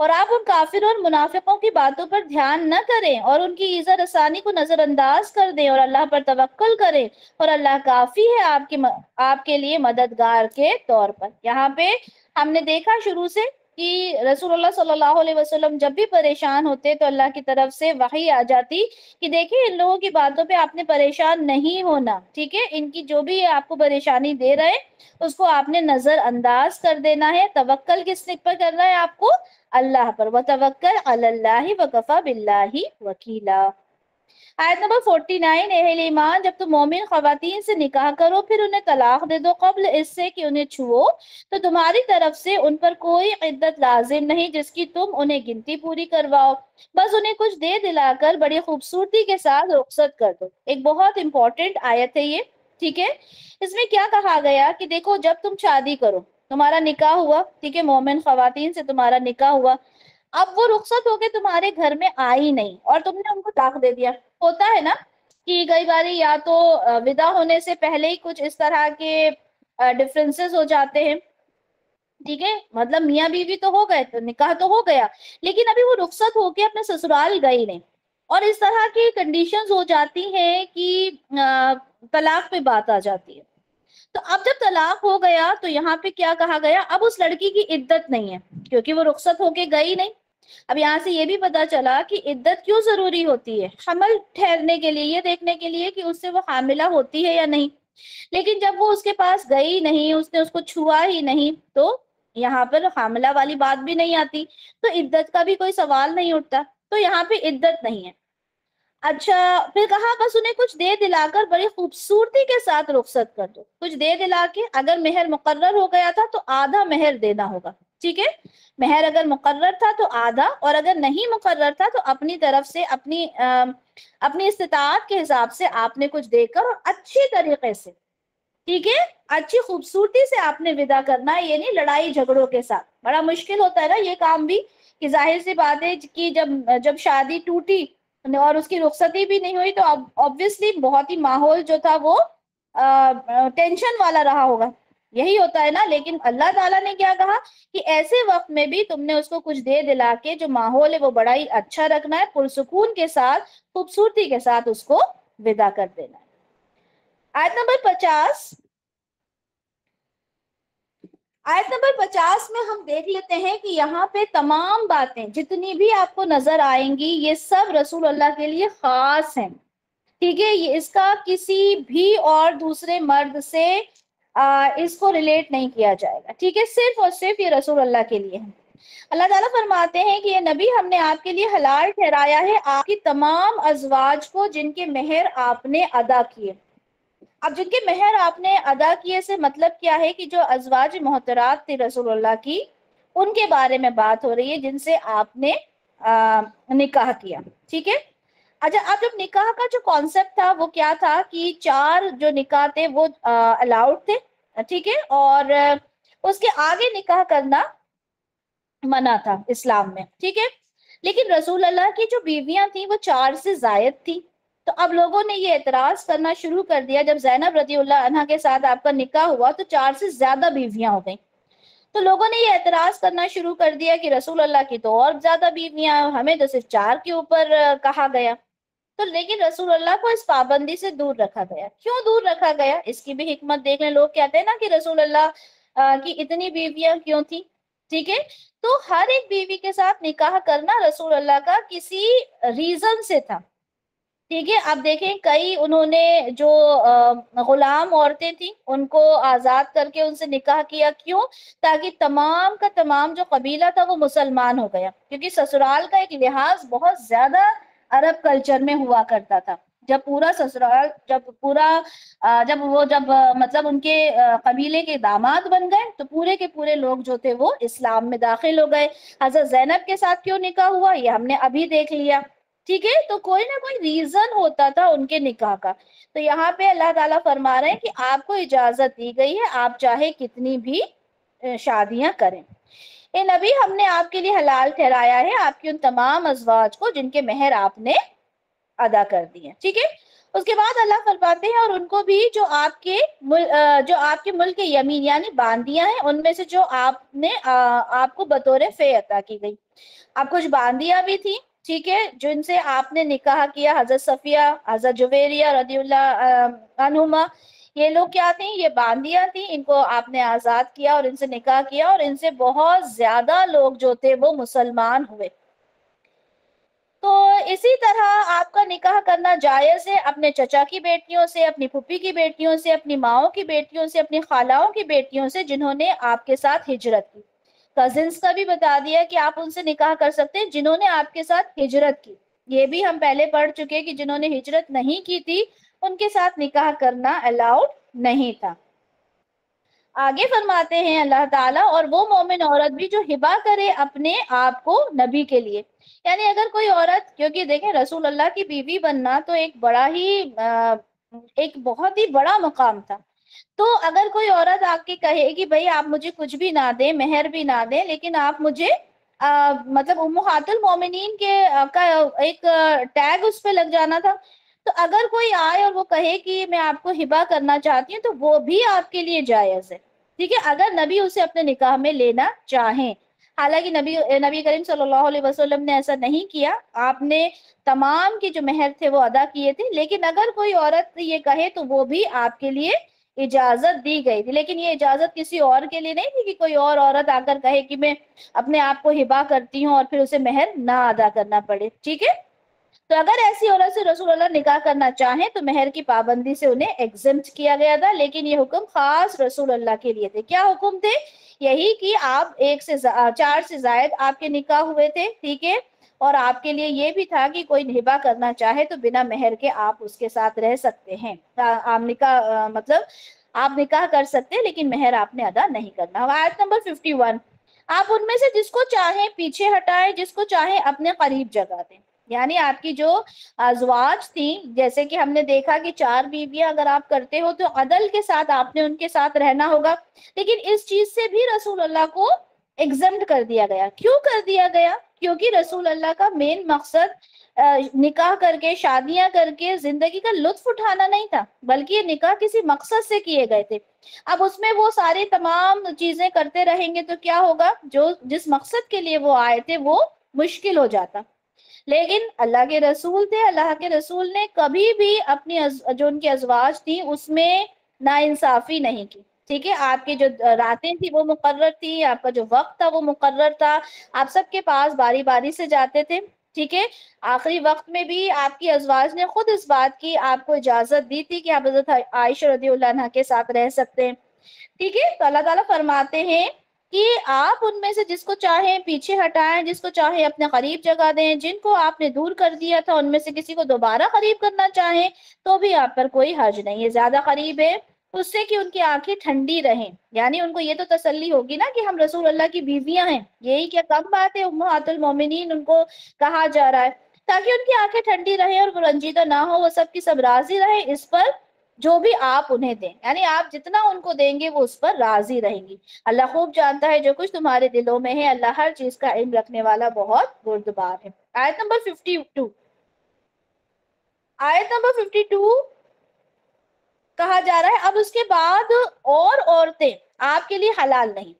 اور آپ ان کافروں اور منافقوں کی باتوں پر دھیان نہ کریں اور ان کی ایذا رسانی کو نظر انداز کر دیں اور اللہ پر توکل کریں، اور اللہ کافی ہے آپ کے لیے مددگار کے طور پر۔ یہاں پہ ہم نے دیکھا شروع سے کہ رسول اللہ صلی اللہ علیہ وسلم جب بھی پریشان ہوتے تو اللہ کی طرف سے وحی آ جاتی کہ دیکھیں ان لوگوں کی باتوں پہ آپ نے پریشان نہیں ہونا، ٹھیک ہے، ان کی جو بھی آپ کو پریشانی دے رہے اس کو آپ نے نظر انداز کر دینا ہے۔ توکل کس پر کرنا ہے آپ کو؟ اللہ پر۔ وَتَوَكَّلْ عَلَى اللَّهِ وَكَفَى بِاللَّهِ وَكِيلًا۔ آیت نمبر 49، اہل ایمان جب تم مومن خواتین سے نکاح کرو پھر انہیں طلاق دے دو قبل اس سے کہ انہیں چھو، تو تمہاری طرف سے ان پر کوئی عدت لازم نہیں جس کی تم انہیں گنتی پوری کرواؤ، بس انہیں کچھ دے دلا کر بڑی خوبصورتی کے ساتھ رخصت کر دو۔ ایک بہت امپورٹنٹ آیت ہے یہ، ٹھیک ہے۔ اس میں کیا کہا گیا کہ دیکھو جب تم شادی کرو، تمہارا نکاح ہوا، ٹھیک ہے، مومن خواتین سے تمہارا نکاح ہوا، اب وہ رخصت ہو کے تمہارے گھر میں آئی نہیں اور تم نے ان کو طلاق دے دیا۔ ہوتا ہے نا کہ کئی باری یا تو ودا ہونے سے پہلے ہی کچھ اس طرح کے ڈفرینسز ہو جاتے ہیں، ٹھیک ہے، مطلب میاں بیوی تو ہو گئے، تو نکاح تو ہو گیا، لیکن ابھی وہ رخصت ہو کے اپنے سسرال گئی نہیں، اور اس طرح کی کنڈیشنز ہو جاتی ہیں کہ طلاق پہ بات آ جاتی ہے۔ تو اب جب طلاق ہو گیا تو یہاں پہ کیا کہا گیا، اب اس لڑکی کی عدت نہیں ہے کیونکہ وہ رخصت ہو کے گئی نہیں۔ اب یہاں سے یہ بھی پتا چلا کہ عدت کیوں ضروری ہوتی ہے، حمل ٹھہرنے کے لیے، یہ دیکھنے کے لیے کہ اس سے وہ حاملہ ہوتی ہے یا نہیں۔ لیکن جب وہ اس کے پاس گئی نہیں، اس نے اس کو چھوا ہی نہیں، تو یہاں پر حاملہ والی بات بھی نہیں آتی، تو عدت کا بھی کوئی سوال نہیں اٹھتا، تو یہاں پہ عدت نہیں ہے۔ اچھا، پھر کہا بس انہیں کچھ دے دلا کر بڑی خوبصورتی کے ساتھ رخصت کر دو۔ کچھ دے دلا کے، اگر مہر مقرر ہو گیا تھا تو آدھا مہر دینا ہوگا، ٹھیک ہے، مہر اگر مقرر تھا تو آدھا، اور اگر نہیں مقرر تھا تو اپنی طرف سے اپنی استطاعت کے حساب سے آپ نے کچھ دے کر اور اچھی طریقے سے، ٹھیک ہے، اچھی خوبصورتی سے آپ نے ودا کرنا ہے، یہ نہیں لڑائی جھگڑوں کے ساتھ۔ بڑا مشکل ہوتا ہے نا یہ کام بھی، کہ ظاہر سی بات ہے کہ جب شادی ٹوٹی اور اس کی رخصتی بھی نہیں ہوئی تو obviously بہت ہی ماحول جو تھا وہ ٹینشن والا رہا ہوگا، یہی ہوتا ہے نا۔ لیکن اللہ تعالیٰ نے کیا کہا کہ ایسے وقت میں بھی تم نے اس کو کچھ دے دلا کے جو ماحول ہے وہ بڑا ہی اچھا رکھنا ہے، پرسکون کے ساتھ، خوبصورتی کے ساتھ اس کو ودا کر دینا ہے۔ آیت نمبر 50، آیت نمبر 50 میں ہم دیکھ لیتے ہیں کہ یہاں پہ تمام باتیں جتنی بھی آپ کو نظر آئیں گی یہ سب رسول اللہ کے لیے خاص ہیں، ٹھیک ہے، یہ اس کا کسی بھی اور دوسرے مرد سے اس کو ریلیٹ نہیں کیا جائے گا، ٹھیک ہے، صرف اور صرف یہ رسول اللہ کے لیے ہے۔ اللہ تعالیٰ فرماتے ہیں کہ یہ نبی ہم نے آپ کے لیے حلال ٹھہرایا ہے آپ کی تمام ازواج کو جن کے مہر آپ نے ادا کیے۔ اب جن کے مہر آپ نے ادا کیے سے مطلب کیا ہے کہ جو ازواج محترات تھی رسول اللہ کی، ان کے بارے میں بات ہو رہی ہے جن سے آپ نے نکاح کیا، ٹھیک ہے۔ اچھا، اب جب نکاح کا جو کانسیپٹ تھا وہ کیا تھا کہ 4 جو نکاح تھے وہ الاؤڈ تھے، ٹھیک ہے، اور اس کے آگے نکاح کرنا منع تھا اسلام میں، ٹھیک ہے۔ لیکن رسول اللہ کی جو بیویاں تھیں وہ 4 سے زائد تھیں، تو اب لوگوں نے یہ اعتراض کرنا شروع کر دیا جب زینب رضی اللہ عنہا کے ساتھ آپ کا نکاح ہوا تو 4 سے زیادہ بیویاں ہو گئیں، تو لوگوں نے یہ اعتراض کرنا شروع کر دیا کہ رسول اللہ کی تو اور زیادہ بیویاں، ہمیں تو صرف 4 کے اوپر کہا گیا۔ تو لیکن رسول اللہ کو اس پابندی سے دور رکھا گیا۔ کیوں دور رکھا گیا؟ اس کی بھی حکمت دیکھ لیں۔ لوگ کہتے ہیں نا کہ رسول اللہ کی اتنی بیویاں کیوں تھیں، ٹھیک ہے، تو ہر ایک بیوی کے ساتھ نکاح کرنا رسول اللہ کا کسی ریزن سے تھا، ٹھیک ہے۔ آپ دیکھیں کئی انہوں نے جو غلام عورتیں تھیں ان کو آزاد کر کے ان سے نکاح کیا، کیوں؟ تاکہ تمام کا تمام جو قبیلہ تھا وہ مسلمان ہو گیا، کیونکہ سسرال کا ایک لحاظ بہت زیادہ عرب کلچر میں ہوا کرتا تھا۔ جب پورا سسرال، مطلب ان کے قبیلے کے داماد بن گئے تو پورے کے پورے لوگ جو تھے وہ اسلام میں داخل ہو گئے۔ حضرت زینب کے ساتھ کیوں نکاح ہوا یہ ہم نے ابھی دیکھ لیا، ٹھیک ہے۔ تو کوئی نہ کوئی ریزن ہوتا تھا ان کے نکاح کا، تو یہاں پہ اللہ تعالیٰ فرما رہے ہیں کہ آپ کو اجازت دی گئی ہے، آپ چاہے کتنی بھی شادیاں کریں۔ اے نبی ہم نے آپ کے لیے حلال ٹھہرایا ہے آپ کی ان تمام ازواج کو جن کے مہر آپ نے ادا کر دیے، ٹھیک ہے۔ اس کے بعد اللہ فرماتے ہیں اور ان کو بھی جو آپ کے ملک کے یمین یعنی باندیاں ہیں ان میں سے جو آپ کو بطور فے عطا کی گئی. اب کچھ باندیاں بھی تھی، ٹھیک ہے، جن سے آپ نے نکاح کیا، حضرت صفیہ، حضرت جویریہ رضی اللہ عنہما. یہ لوگ کیا تھیں؟ یہ باندیاں تھیں، ان کو آپ نے آزاد کیا اور ان سے نکاح کیا اور ان سے بہت زیادہ لوگ جو تھے وہ مسلمان ہوئے. تو اسی طرح آپ کا نکاح کرنا جائز ہے اپنے چچا کی بیٹیوں سے، اپنی پھپھی کی بیٹیوں سے، اپنی ماؤں کی بیٹیوں سے، اپنی خالاؤں کی بیٹیوں سے جنہوں نے آپ کے ساتھ ہجرت کی. کزنس کا بھی بتا دیا کہ آپ ان سے نکاح کر سکتے ہیں جنہوں نے آپ کے ساتھ ہجرت کی. یہ بھی ہم پہلے پڑھ چکے کہ جنہوں نے ہجرت نہیں کی تھی ان کے ساتھ نکاح کرنا الاؤڈ نہیں تھا. آگے فرماتے ہیں اللہ تعالیٰ، اور وہ مومن عورت بھی جو ہبا کرے اپنے آپ کو نبی کے لیے. یعنی اگر کوئی عورت، کیونکہ دیکھیں رسول اللہ کی بیوی بننا تو ایک بہت ہی بڑا مقام تھا. تو اگر کوئی عورت آپ کی کہے کہ بھئی آپ مجھے کچھ بھی نہ دیں، مہر بھی نہ دیں، لیکن آپ مجھے مطلب امہات المومنین کا ایک ٹیگ اس پہ لگ جانا تھا. تو اگر کوئی آئے اور وہ کہے کہ میں آپ کو ہبا کرنا چاہتی ہوں تو وہ بھی آپ کے لیے جائز ہے، ٹھیک ہے، اگر نبی اسے اپنے نکاح میں لینا چاہیں. حالانکہ نبی کریم صلی اللہ علیہ وسلم نے ایسا نہیں کیا، آپ نے تمام کے جو مہر تھے وہ ادا کیے تھے. لیکن اگر کوئی عورت یہ کہے تو وہ بھی آپ کے لیے اجازت دی گئی تھی. لیکن یہ اجازت کسی اور کے لیے نہیں تھی کہ کوئی اور عورت آ کر کہے کہ میں اپنے آپ کو ہبا کرتی ہوں اور پھر اسے مہر نہ ادا کرنا پڑے، ٹھیک ہے. تو اگر ایسی عورت سے رسول اللہ نکاح کرنا چاہیں تو مہر کی پابندی سے انہیں ایگزمپٹ کیا گیا تھا. لیکن یہ حکم خاص رسول اللہ کے لیے تھے. کیا حکم تھے؟ یہی کہ آپ 4 سے زائد آپ کے نکاح ہوئے تھے، ٹھیک ہے، اور آپ کے لیے یہ بھی تھا کہ کوئی ہبا کرنا چاہے تو بنا مہر کے آپ اس کے ساتھ رہ سکتے ہیں. آپ نکاح کر سکتے ہیں لیکن مہر آپ نے ادا نہیں کرنا. آیت نمبر 51، آپ ان میں سے جس کو چاہیں پیچھے ہٹائیں، جس کو چاہیں اپنے قریب جگہ دیں. یعنی آپ کی جو ازواج تھیں، جیسے کہ ہم نے دیکھا کہ 4 بیویاں اگر آپ کرتے ہو تو عدل کے ساتھ آپ نے ان کے ساتھ رہنا ہوگا. لیکن اس چیز سے بھی رسول اللہ کو ایگزمپٹ کر دیا گیا. کیوں کر دیا گیا؟ کیونکہ رسول اللہ کا مین مقصد نکاح کر کے، شادیاں کر کے زندگی کا لطف اٹھانا نہیں تھا، بلکہ یہ نکاح کسی مقصد سے کیے گئے تھے. اب اس میں وہ ساری تمام چیزیں کرتے رہیں گے تو کیا ہوگا؟ جس مقصد کے لیے وہ آئے تھے وہ مشکل ہو جاتا. لیکن اللہ کے رسول تھے، اللہ کے رسول نے کبھی بھی اپنی جو ان کی ازواج تھی اس میں ناانصافی نہیں کی، ٹھیک ہے. آپ کی جو راتیں تھی وہ مقرر تھی، آپ کا جو وقت تھا وہ مقرر تھا، آپ سب کے پاس باری باری سے جاتے تھے، ٹھیک ہے. آخری وقت میں بھی آپ کی ازواج نے خود اس بات کی آپ کو اجازت دی تھی کہ آپ حضرت عائشہ رضی اللہ عنہا کے ساتھ رہ سکتے ہیں، ٹھیک ہے. تو اللہ تعالیٰ فرماتے ہیں کہ آپ ان میں سے جس کو چاہیں پیچھے ہٹائیں، جس کو چاہیں اپنے قریب جگہ دیں. جن کو آپ نے دور کر دیا تھا ان میں سے کسی کو دوبارہ قریب کرنا چاہیں تو بھی آپ پر کوئی حرج نہیں ہے. زیادہ قریب ہے اس سے کہ ان کی آنکھیں ٹھنڈی رہیں، یعنی ان کو یہ تو تسلی ہوگی نا کہ ہم رسول اللہ کی بیویاں ہیں. یہی کیا کم بات ہے، امہات المومنین ان کو کہا جا رہا ہے، تاکہ ان کی آنکھیں ٹھنڈی رہیں اور وہ رنجیدہ نہ ہو، وہ سب کی سب راضی رہیں اس پر جو بھی آپ انہیں دیں. یعنی آپ جتنا ان کو دیں گے وہ اس پر راضی رہیں گی. اللہ خوب جانتا ہے جو کچھ تمہارے دلوں میں ہے، اللہ ہر چیز کا علم رکھنے والا بہت بردبار ہے. آیت نمبر 52، آیت نمبر 52 کہا جا رہا ہے اب اس کے بعد اور عورتیں آپ کے لیے حلال نہیں.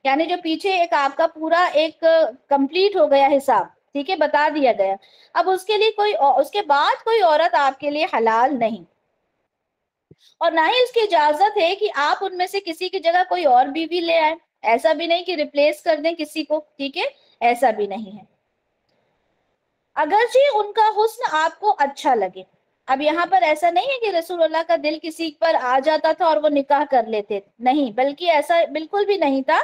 یعنی جو پیچھے ایک آپ کا پورا ایک کمپلیٹ ہو گیا حساب، ٹھیک ہے، بتا دیا گیا. اب اس کے بعد کوئی عورت آپ کے لیے حلال نہیں، اور نہ ہی اس کی اجازت ہے کہ آپ ان میں سے کسی کی جگہ کوئی اور بیوی لے آئیں. ایسا بھی نہیں کہ ریپلیس کر دیں کسی کو، ٹھیک ہے، ایسا بھی نہیں ہے، اگرچہ ان کا حسن آپ کو اچھا لگے. اب یہاں پر ایسا نہیں ہے کہ رسول اللہ کا دل کسی پر آ جاتا تھا اور وہ نکاح کر لیتے، نہیں، بلکہ ایسا بالکل بھی نہیں تھا.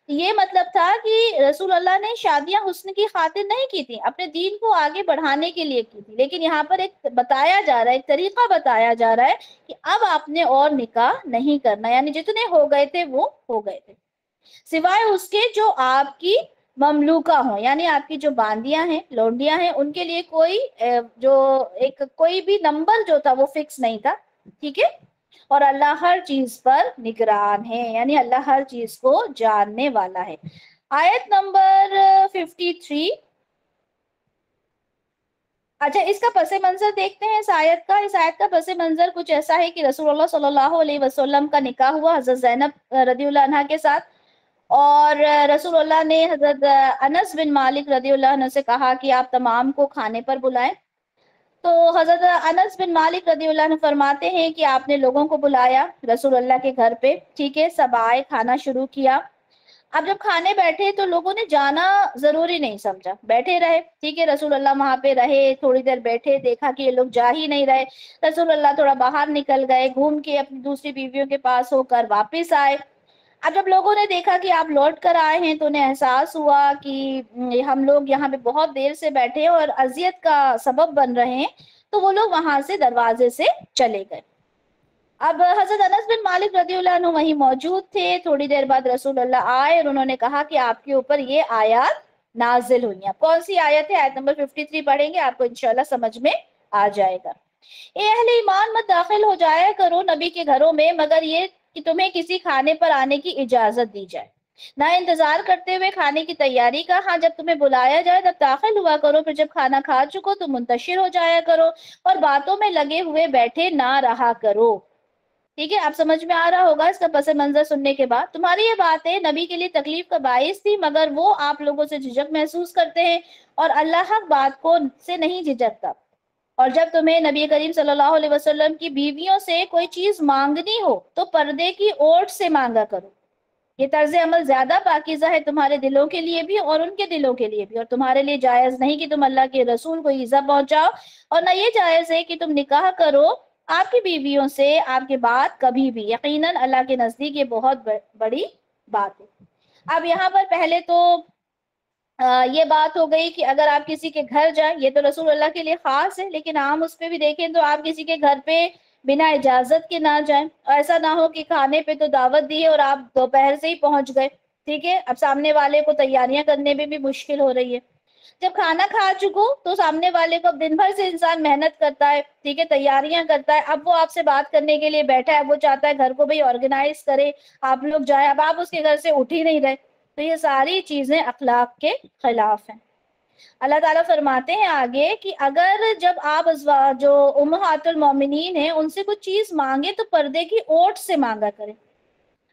یہ مطلب تھا کہ رسول اللہ نے شادیاں حسن کی خاطر نہیں کی تھی، اپنے دین کو آگے بڑھانے کے لیے کی تھی. لیکن یہاں پر ایک بتایا جا رہا ہے، ایک طریقہ بتایا جا رہا ہے کہ اب آپ نے اور نکاح نہیں کرنا، یعنی جتنے ہو گئے تھے وہ ہو گئے تھے، سوائے اس کے جو آپ کی مملوکہ ہوں، یعنی آپ کی جو باندیاں ہیں، لونڈیاں ہیں، ان کے لیے کوئی بھی نمبر جو تھا وہ فکس نہیں تھا، ٹھیک ہے. اور اللہ ہر چیز پر نگران ہے، یعنی اللہ ہر چیز کو جاننے والا ہے. آیت نمبر 53، اچھا اس کا پس منظر دیکھتے ہیں اس آیت کا. اس آیت کا پس منظر کچھ ایسا ہے کہ رسول اللہ صلی اللہ علیہ وسلم کا نکاح ہوا حضرت زینب رضی اللہ عنہ کے ساتھ، اور رسول اللہ نے حضرت انس بن مالک رضی اللہ عنہ سے کہا کہ آپ تمام کو کھانے پر بلائیں. تو حضرت انس بن مالک رضی اللہ عنہ فرماتے ہیں کہ آپ نے لوگوں کو بلایا رسول اللہ کے گھر پہ، ٹھیک ہے، سب آئے، کھانا شروع کیا. اب جب کھانے بیٹھے تو لوگوں نے جانا ضروری نہیں سمجھا، بیٹھے رہے، ٹھیک ہے، رسول اللہ وہاں پہ رہے، تھوڑی دیر بیٹھے، دیکھا کہ یہ لوگ جا ہی نہیں رہے. رسول اللہ تھوڑا باہر نکل گئے، گھوم کے اپنی دوسری بیویوں کے پاس ہو کر واپس آئے. اب جب لوگوں نے دیکھا کہ آپ لوٹ کر آئے ہیں تو انہیں احساس ہوا کہ ہم لوگ یہاں پہ بہت دیر سے بیٹھے اور اذیت کا سبب بن رہے ہیں، تو وہ لوگ وہاں سے دروازے سے چلے گئے. اب حضرت انس بن مالک رضی اللہ عنہ وہیں موجود تھے. تھوڑی دیر بعد رسول اللہ آئے اور انہوں نے کہا کہ آپ کے اوپر یہ آیات نازل ہوئی ہیں. کون سی آیت ہے؟ آیت نمبر 53 پڑھیں گے، آپ کو انشاءاللہ سمجھ میں آ جائے گا. اے اہل ایمان مت داخل ہو جایا کرو نبی کے گھروں میں مگر یہ کہ تمہیں کسی کھانے پر آنے کی اجازت دی جائے، نہ انتظار کرتے ہوئے کھانے کی تیاری کا. ہاں جب تمہیں بلایا جائے تب داخل ہوا کرو، پھر جب کھانا کھا چکو تو منتشر ہو جایا کرو اور باتوں میں لگے ہوئے بیٹھے نہ رہا کرو. ٹھیک ہے، آپ سمجھ میں آ رہا ہوگا اس کا پس منظر سننے کے بعد. تمہاری یہ باتیں نبی کے لیے تکلیف کا باعث تھی مگر وہ آپ لوگوں سے جھجک محسوس کرتے ہیں اور اللہ حق بات کو سے نہیں جھجکتا. اور جب تمہیں نبی کریم صلی اللہ علیہ وسلم کی بیویوں سے کوئی چیز مانگنی ہو تو پردے کی اوٹ سے مانگا کرو. یہ طرز عمل زیادہ پاکیزہ ہے تمہارے دلوں کے لیے بھی اور ان کے دلوں کے لیے بھی، اور تمہارے لیے جائز نہیں کہ تم اللہ کے رسول کو ایذا پہنچاؤ، اور نہ یہ جائز ہے کہ تم نکاح کرو آپ کی بیویوں سے آپ کے بعد کبھی بھی. یقیناً اللہ کے نزدیک یہ بہت بڑی بات ہے. اب یہاں پر پہلے تو یہ بات ہو گئی کہ اگر آپ کسی کے گھر جائیں، یہ تو رسول اللہ کے لیے خاص ہے، لیکن عام اس پہ بھی دیکھیں تو آپ کسی کے گھر پہ بنا اجازت کے نہ جائیں. ایسا نہ ہو کہ کھانے پہ تو دعوت دی ہے اور آپ دوپہر سے ہی پہنچ گئے، ٹھیک ہے، اب سامنے والے کو تیاریاں کرنے میں بھی مشکل ہو رہی ہے. جب کھانا کھا چکو تو سامنے والے کو دن بھر سے انسان محنت کرتا ہے، ٹھیک ہے، تیاریاں کرتا ہے، اب وہ آپ سے بات کرنے کے لیے بیٹھا ہے، وہ چاہتا ہے گھر کو بھی آرگنائز کرے، آپ لوگ جائیں، اب آپ اس کے گھر سے اٹھ ہی نہیں رہے. تو یہ ساری چیزیں اخلاق کے خلاف ہیں. اللہ تعالیٰ فرماتے ہیں آگے کہ اگر جب آپ جو امہات المومنین ہیں ان سے کچھ چیز مانگے تو پردے کی اوٹ سے مانگا کریں.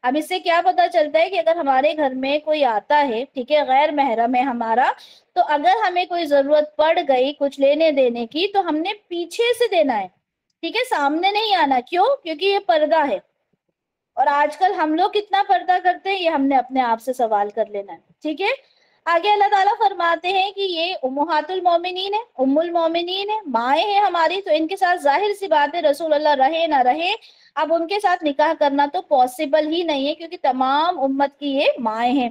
اب اس سے کیا پتا چلتا ہے کہ اگر ہمارے گھر میں کوئی آتا ہے، ٹھیک ہے، غیر محرم ہے ہمارا، تو اگر ہمیں کوئی ضرورت پڑ گئی کچھ لینے دینے کی تو ہم نے پیچھے سے دینا ہے، ٹھیک ہے، سامنے نہیں آنا. کیوں؟ کیونکہ یہ پردہ ہے. اور آج کل ہم لوگ کتنا پردہ کرتے ہیں یہ ہم نے اپنے آپ سے سوال کر لینا ہے. ٹھیک ہے، آگے اللہ تعالیٰ فرماتے ہیں کہ یہ امہات المومنین ہے، ام المومنین ہے، مائیں ہیں ہماری، تو ان کے ساتھ ظاہر سی بات ہے رسول اللہ رہے نہ رہے اب ان کے ساتھ نکاح کرنا تو پاسبل ہی نہیں ہے کیونکہ تمام امت کی یہ مائیں ہیں.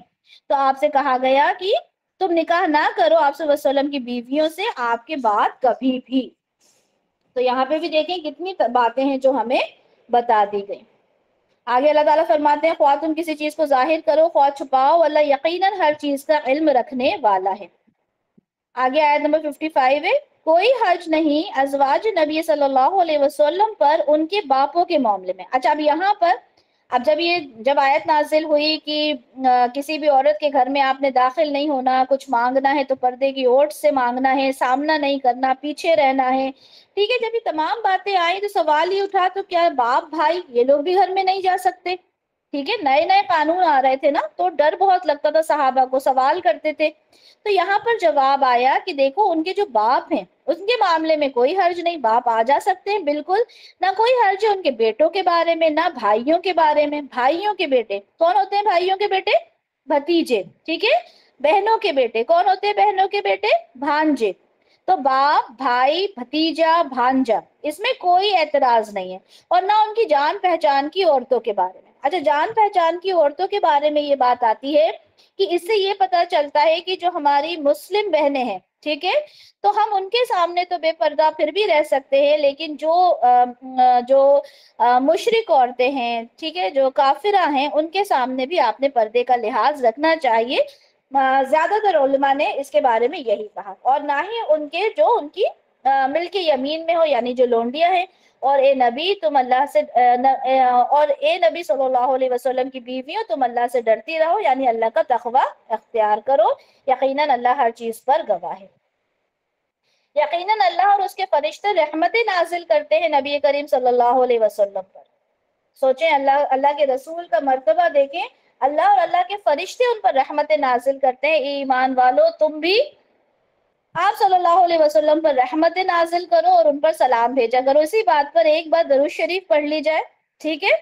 تو آپ سے کہا گیا کہ تم نکاح نہ کرو آپ صلی اللہ علیہ وسلم کی بیویوں سے آپ کے بعد کبھی بھی. تو یہاں پہ بھی دیکھیں کتنی باتیں ہیں جو ہمیں بتا دی گئی. آگے اللہ تعالیٰ فرماتے ہیں خواہ تم کسی چیز کو ظاہر کرو خواہ چھپاؤ، اللہ یقیناً ہر چیز کا علم رکھنے والا ہے. آگے آیت نمبر 55 ہے، کوئی حرج نہیں ازواج نبی صلی اللہ علیہ وسلم پر ان کے باپوں کے معاملے میں. اچھا اب یہاں پر جب آیت نازل ہوئی کہ کسی بھی عورت کے گھر میں آپ نے داخل نہیں ہونا، کچھ مانگنا ہے تو پردے کی اوٹ سے مانگنا ہے، سامنا نہیں کرنا، پیچھے رہنا ہے، ٹھیک ہے، جب یہ تمام باتیں آئیں تو سوال ہی اٹھا تو کیا باپ بھائی یہ لوگ بھی گھر میں نہیں جا سکتے؟ ٹھیک ہے، نئے نئے قانون آ رہے تھے نا تو ڈر بہت لگتا تھا صحابہ کو، سوال کرتے تھے. تو یہاں پر جواب آیا کہ دیکھو ان کے جو باپ ہیں ان کے معاملے میں کوئی حرج نہیں، باپ آ جا سکتے ہیں بالکل، نہ کوئی حرج ہے ان کے بیٹوں کے بارے میں، نہ بھائیوں کے بارے میں. بھائیوں کے بیٹے کون ہوتے ہیں؟ بھائیوں کے بیٹے بھتیجے، ٹھیک ہے. بہنوں کے بیٹے کون ہوتے ہیں؟ بہنوں کے بیٹے بھانجے. تو باپ، بھائی، بھتیجا، بھانجا، اس میں کوئی اعتراض نہیں ہے. اور نہ ان کی جان پہچان کی عورتوں کے بارے میں. اچھا جان پہچان کی عورتوں کے بارے میں یہ بات آتی ہے کہ اس سے یہ پتا چلتا ہے کہ جو ہماری مسلم بہنیں ہیں، ٹھیک ہے، تو ہم ان کے سامنے تو بے پردہ پھر بھی رہ سکتے ہیں، لیکن جو مشرک عورتیں ہیں، ٹھیک ہے، جو کافرہ ہیں، ان کے سامنے بھی آپ نے پردے کا لحاظ رکھنا چاہیے. زیادہ تر علماء نے اس کے بارے میں یہی کہا. اور نہ ہی ان کے جو ان کی ملک یمین میں ہو یعنی جو لونڈیاں ہیں. اور اے نبی تم اللہ سے اور اے نبی صلی اللہ علیہ وسلم کی بیویوں تم اللہ سے ڈرتی رہو یعنی اللہ کا تقوی اختیار کرو، یقیناً اللہ ہر چیز پر گواہ ہے. یقیناً اللہ اور اس کے فرشتے رحمتیں نازل کرتے ہیں نبی کریم صلی اللہ علیہ وسلم پر. سوچیں اللہ کے رسول کا مرتبہ دیکھیں، اللہ اور اللہ کے فرشتے ان پر رحمتیں نازل کرتے ہیں. ایمان والو تم بھی آپ صلی اللہ علیہ وسلم پر رحمتیں نازل کرو اور ان پر سلام بھیجا کرو. اسی بات پر ایک بار درود شریف پڑھ لی جائے، ٹھیک ہے؟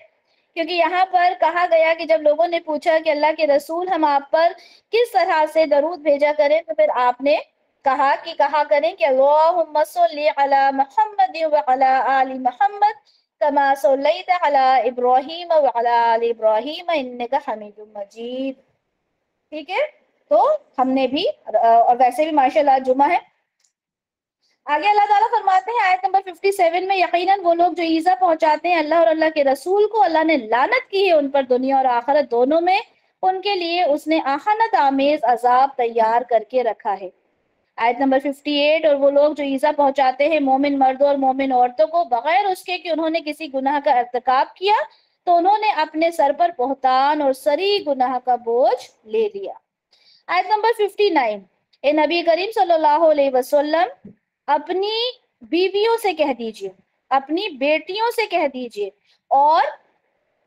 کیونکہ یہاں پر کہا گیا کہ جب لوگوں نے پوچھا کہ اللہ کے رسول ہم آپ پر کس طرح سے درود بھیجا کریں، تو پھر آپ نے کہا کریں کہ اللہم صلی علی محمد وعلی آل محمد کما صلیت علی ابراہیم وعلی آل ابراہیم انک حمید مجید. ٹھیک ہے؟ تو ہم نے بھی، اور ویسے بھی ماشاءاللہ جمعہ ہے. آگے اللہ تعالیٰ فرماتے ہیں آیت نمبر 57 میں، یقیناً وہ لوگ جو ایذا پہنچاتے ہیں اللہ اور اللہ کے رسول کو، اللہ نے لعنت کی ہے ان پر دنیا اور آخرت دونوں میں، ان کے لیے اس نے احانت آمیز عذاب تیار کر کے رکھا ہے. آیت نمبر 58، اور وہ لوگ جو ایذا پہنچاتے ہیں مومن مردوں اور مومن عورتوں کو بغیر اس کے کہ انہوں نے کسی گناہ کا ارتکاب کیا، تو انہوں نے اپنے سر پر بہتان اور سری گناہ کا بوجھ لے لیا. آیت نمبر 59، اے نبی کریم صلی اللہ علیہ وسلم اپنی بیویوں سے کہہ دیجئے، اپنی بیٹیوں سے کہہ دیجئے، اور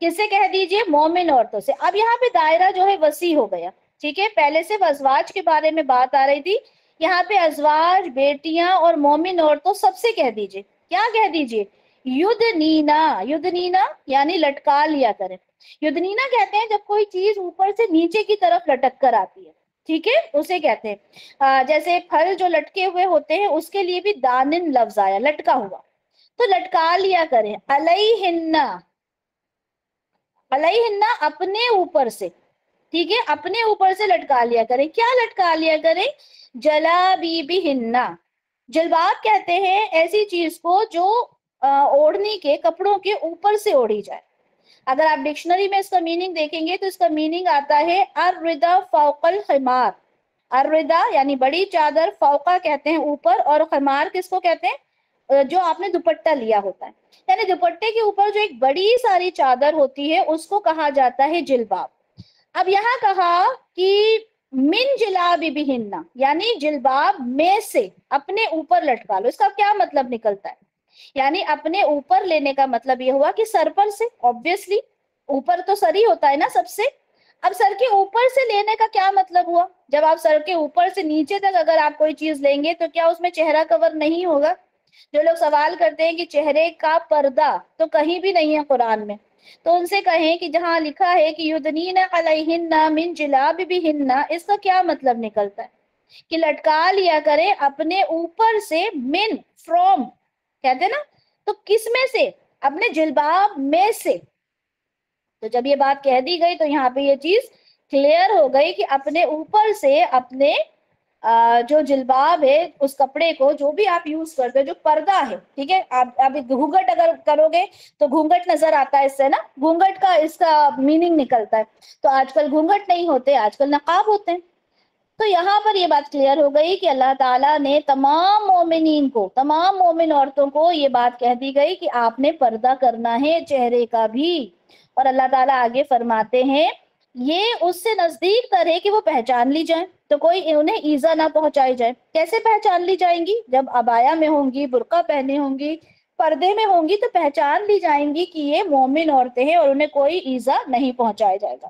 کس سے کہہ دیجئے؟ مومن عورتوں سے. اب یہاں پہ دائرہ جو ہے وسیع ہو گیا، ٹھیک ہے؟ پہلے صرف ازواج کے بارے میں بات آ رہی تھی، یہاں پہ ازواج، بیٹیاں اور مومن عورتوں سب سے کہہ دیجئے. کیا کہہ دیجئے؟ یدنینا. یدنینا یعنی لٹکا لیا کریں. یدنینا کہتے ہیں جب کوئی چیز اوپر سے نیچے کی طرف لٹک کر آتی ہے، ٹھیک ہے؟ اسے کہتے ہیں جیسے پھل جو لٹکے ہوئے ہوتے ہیں اس کے لیے بھی دانن لفظ آیا، لٹکا ہوا، تو لٹکا لیا کریں. علیہن، علیہن اپنے اوپر سے، ٹھیک ہے؟ اپنے اوپر سے لٹکا لیا کریں. کیا لٹکا لیا کریں؟ جلابیبہن. جلباب کہتے ہیں ایسی چیز کو جو اوڑھنے کے کپڑوں کے اوپر سے اوڑھی جائے. اگر آپ ڈکشنری میں اس کا میننگ دیکھیں گے تو اس کا میننگ آتا ہے الردا فوق الخمار. الردا یعنی بڑی چادر، فوقہ کہتے ہیں اوپر، اور خمار کس کو کہتے ہیں؟ جو آپ نے دوپٹہ لیا ہوتا ہے، یعنی دوپٹے کے اوپر جو ایک بڑی ساری چادر ہوتی ہے اس کو کہا جاتا ہے جلباب. اب یہاں کہا کہ من جلابیبہن، یعنی جلباب میں سے، اپنے اوپر لٹکا لو. اس کا کیا مطلب نکلتا ہے؟ یعنی اپنے اوپر لینے کا مطلب یہ ہوا کہ سر پر سے، obviously اوپر تو سر ہی ہوتا ہے نا سب سے. اب سر کے اوپر سے لینے کا کیا مطلب ہوا؟ جب آپ سر کے اوپر سے نیچے تک اگر آپ کوئی چیز لیں گے تو کیا اس میں چہرہ کور نہیں ہوگا؟ جو لوگ سوال کرتے ہیں کہ چہرے کا پردہ تو کہیں بھی نہیں ہے قرآن میں، تو ان سے کہیں کہ جہاں لکھا ہے کہ یدنین علیہن من جلابیبہن، اس کا کیا مطلب نکلتا ہے؟ کہ لٹکا لیا کرے اپنے اوپر سے، من فرام کہتے ہیں نا، تو کس میں سے؟ اپنے جلباب میں سے. تو جب یہ بات کہہ دی گئی تو یہاں پہ یہ چیز کلیئر ہو گئی کہ اپنے اوپر سے، اپنے جو جلباب ہے اس کپڑے کو جو بھی آپ یوز کرتے ہو، جو پردہ ہے، ٹھیک ہے؟ آپ گھونگھٹ اگر کرو گے تو گھونگھٹ نظر آتا ہے اس سے نا، گھونگھٹ کا اس کا میننگ نکلتا ہے. تو آج کل گھونگھٹ نہیں ہوتے، آج کل نقاب ہوتے ہیں. تو یہاں پر یہ بات کلیئر ہو گئی کہ اللہ تعالیٰ نے تمام مومنین کو، تمام مومن عورتوں کو یہ بات کہہ دی گئی کہ آپ نے پردہ کرنا ہے چہرے کا بھی. اور اللہ تعالیٰ آگے فرماتے ہیں یہ اس سے نزدیک تر ہے کہ وہ پہچان لی جائیں، تو کوئی انہیں ایذا نہ پہنچائی جائے. کیسے پہچان لی جائیں گی؟ جب عبایا میں ہوں گی، برقع پہنے ہوں گی، پردے میں ہوں گی، تو پہچان لی جائیں گی کہ یہ مومن عورتیں ہیں اور انہیں کوئی ایذا نہیں پہنچایا جائے گا.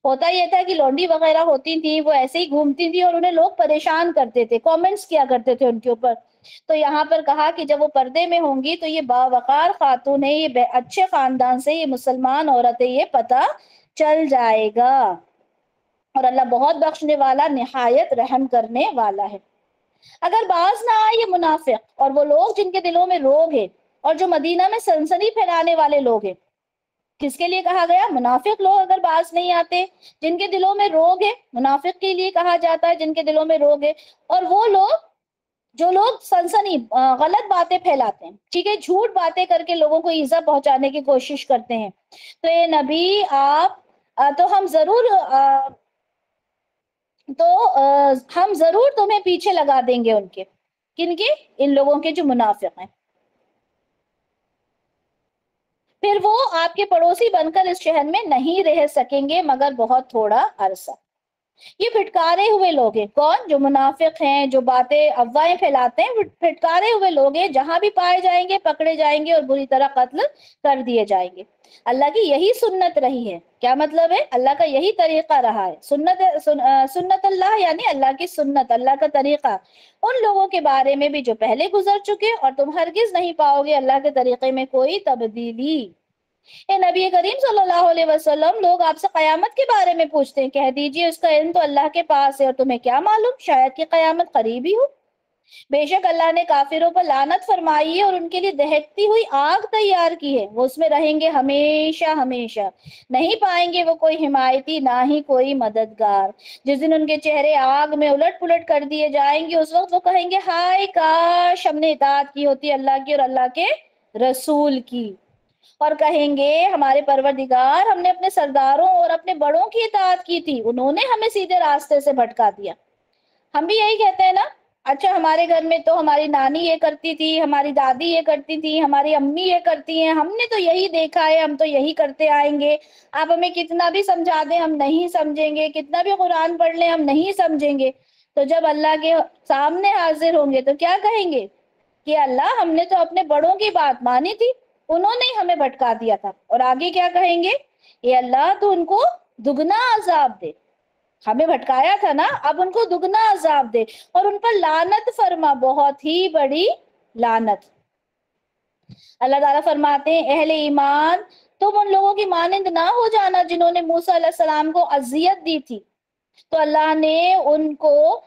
ہوتا یہ تھا کہ لونڈی وغیرہ ہوتی تھی، وہ ایسے ہی گھومتی تھی اور انہیں لوگ پریشان کرتے تھے، کامنٹس کیا کرتے تھے ان کے اوپر. تو یہاں پر کہا کہ جب وہ پردے میں ہوں گی تو یہ باوقار خاتون ہے، یہ اچھے خاندان سے، یہ مسلمان عورت ہے، یہ پتہ چل جائے گا. اور اللہ بہت بخشنے والا، نہایت رحم کرنے والا ہے. اگر باز نہ آئے یہ منافق اور وہ لوگ جن کے دلوں میں روگ ہے، اور جو مدینہ میں سنسنی پھیلانے والے لوگ ہیں. کس کے لیے کہا گیا؟ منافق لوگ اگر باز نہیں آتے، جن کے دلوں میں روگ ہے، منافق کے لیے کہا جاتا ہے جن کے دلوں میں روگ ہے. اور وہ لوگ جو لوگ سنسنی، غلط باتیں پھیلاتے ہیں، ٹھیک ہے، جھوٹ باتیں کر کے لوگوں کو ایذا پہنچانے کی کوشش کرتے ہیں. تو یہ نبی آپ تو ہم ضرور تمہیں پیچھے لگا دیں گے ان کے. کن کے؟ ان لوگوں کے جو منافق ہیں. پھر وہ آپ کے پڑوسی بن کر اس شہر میں نہیں رہ سکیں گے مگر بہت تھوڑا عرصہ. یہ پھٹکارے ہوئے لوگ ہیں. کون؟ جو منافق ہیں، جو باتیں افواہیں پھیلاتے ہیں، پھٹکارے ہوئے لوگ ہیں، جہاں بھی پائے جائیں گے پکڑے جائیں گے اور بری طرح قتل کر دیے جائیں گے. اللہ کی یہی سنت رہی ہے. کیا مطلب ہے؟ اللہ کا یہی طریقہ رہا ہے. سنت اللہ یعنی اللہ کی سنت، اللہ کا طریقہ ان لوگوں کے بارے میں بھی جو پہلے گزر چکے، اور تم ہرگز نہیں پاؤ گے اللہ کے طریقے میں کوئی تبدیلی. اے نبی کریم صلی اللہ علیہ وسلم، لوگ آپ سے قیامت کے بارے میں پوچھتے ہیں، کہہ دیجئے اس کا علم تو اللہ کے پاس ہے، اور تمہیں کیا معلوم شاید کہ قیامت قریب ہی ہو. بے شک اللہ نے کافروں پر لعنت فرمائی ہے اور ان کے لیے دہکتی ہوئی آگ تیار کی ہے، وہ اس میں رہیں گے ہمیشہ ہمیشہ، نہیں پائیں گے وہ کوئی حمایتی نہ ہی کوئی مددگار. جس دن ان کے چہرے آگ میں الٹ پلٹ کر دیے جائیں گے، اس وقت وہ کہیں گے ہائے کاش ہم نے اطاعت کی ہوتی اللہ کی اور اللہ کے رسول کی. اور کہیں گے ہمارے پروردگار، ہم نے اپنے سرداروں اور اپنے بڑوں کی اطاعت کی تھی، انہوں نے ہمیں سیدھے راستے سے بھٹکا دیا. ہم بھی یہی کہتے ہیں نا، اچھا ہمارے گھر میں تو ہماری نانی یہ کرتی تھی، ہماری دادی یہ کرتی تھی، ہماری امی یہ کرتی ہیں، ہم نے تو یہی دیکھا ہے، ہم تو یہی کرتے آئیں گے. آپ ہمیں کتنا بھی سمجھا دیں ہم نہیں سمجھیں گے، کتنا بھی قرآن پڑھ لیں ہم نہیں سمجھیں گے. تو جب اللہ کے سامنے حاضر ہوں گے تو کیا کہیں گے کہ اللہ ہم نے تو اپنے بڑوں کی بات مانی تھی، انہوں نے ہمیں بھٹکا دیا تھا. اور آگے کیا کہیں گے؟ اے اللہ تو ان کو دگنا عذاب دے، ہمیں بھٹکایا تھا نا، اب ان کو دگنا عذاب دے اور ان پر لعنت فرما، بہت ہی بڑی لعنت. اللہ تعالیٰ فرماتے ہیں اہل ایمان، تم ان لوگوں کی مانند نہ ہو جانا جنہوں نے موسیٰ علیہ السلام کو اذیت دی تھی، تو اللہ نے ان کو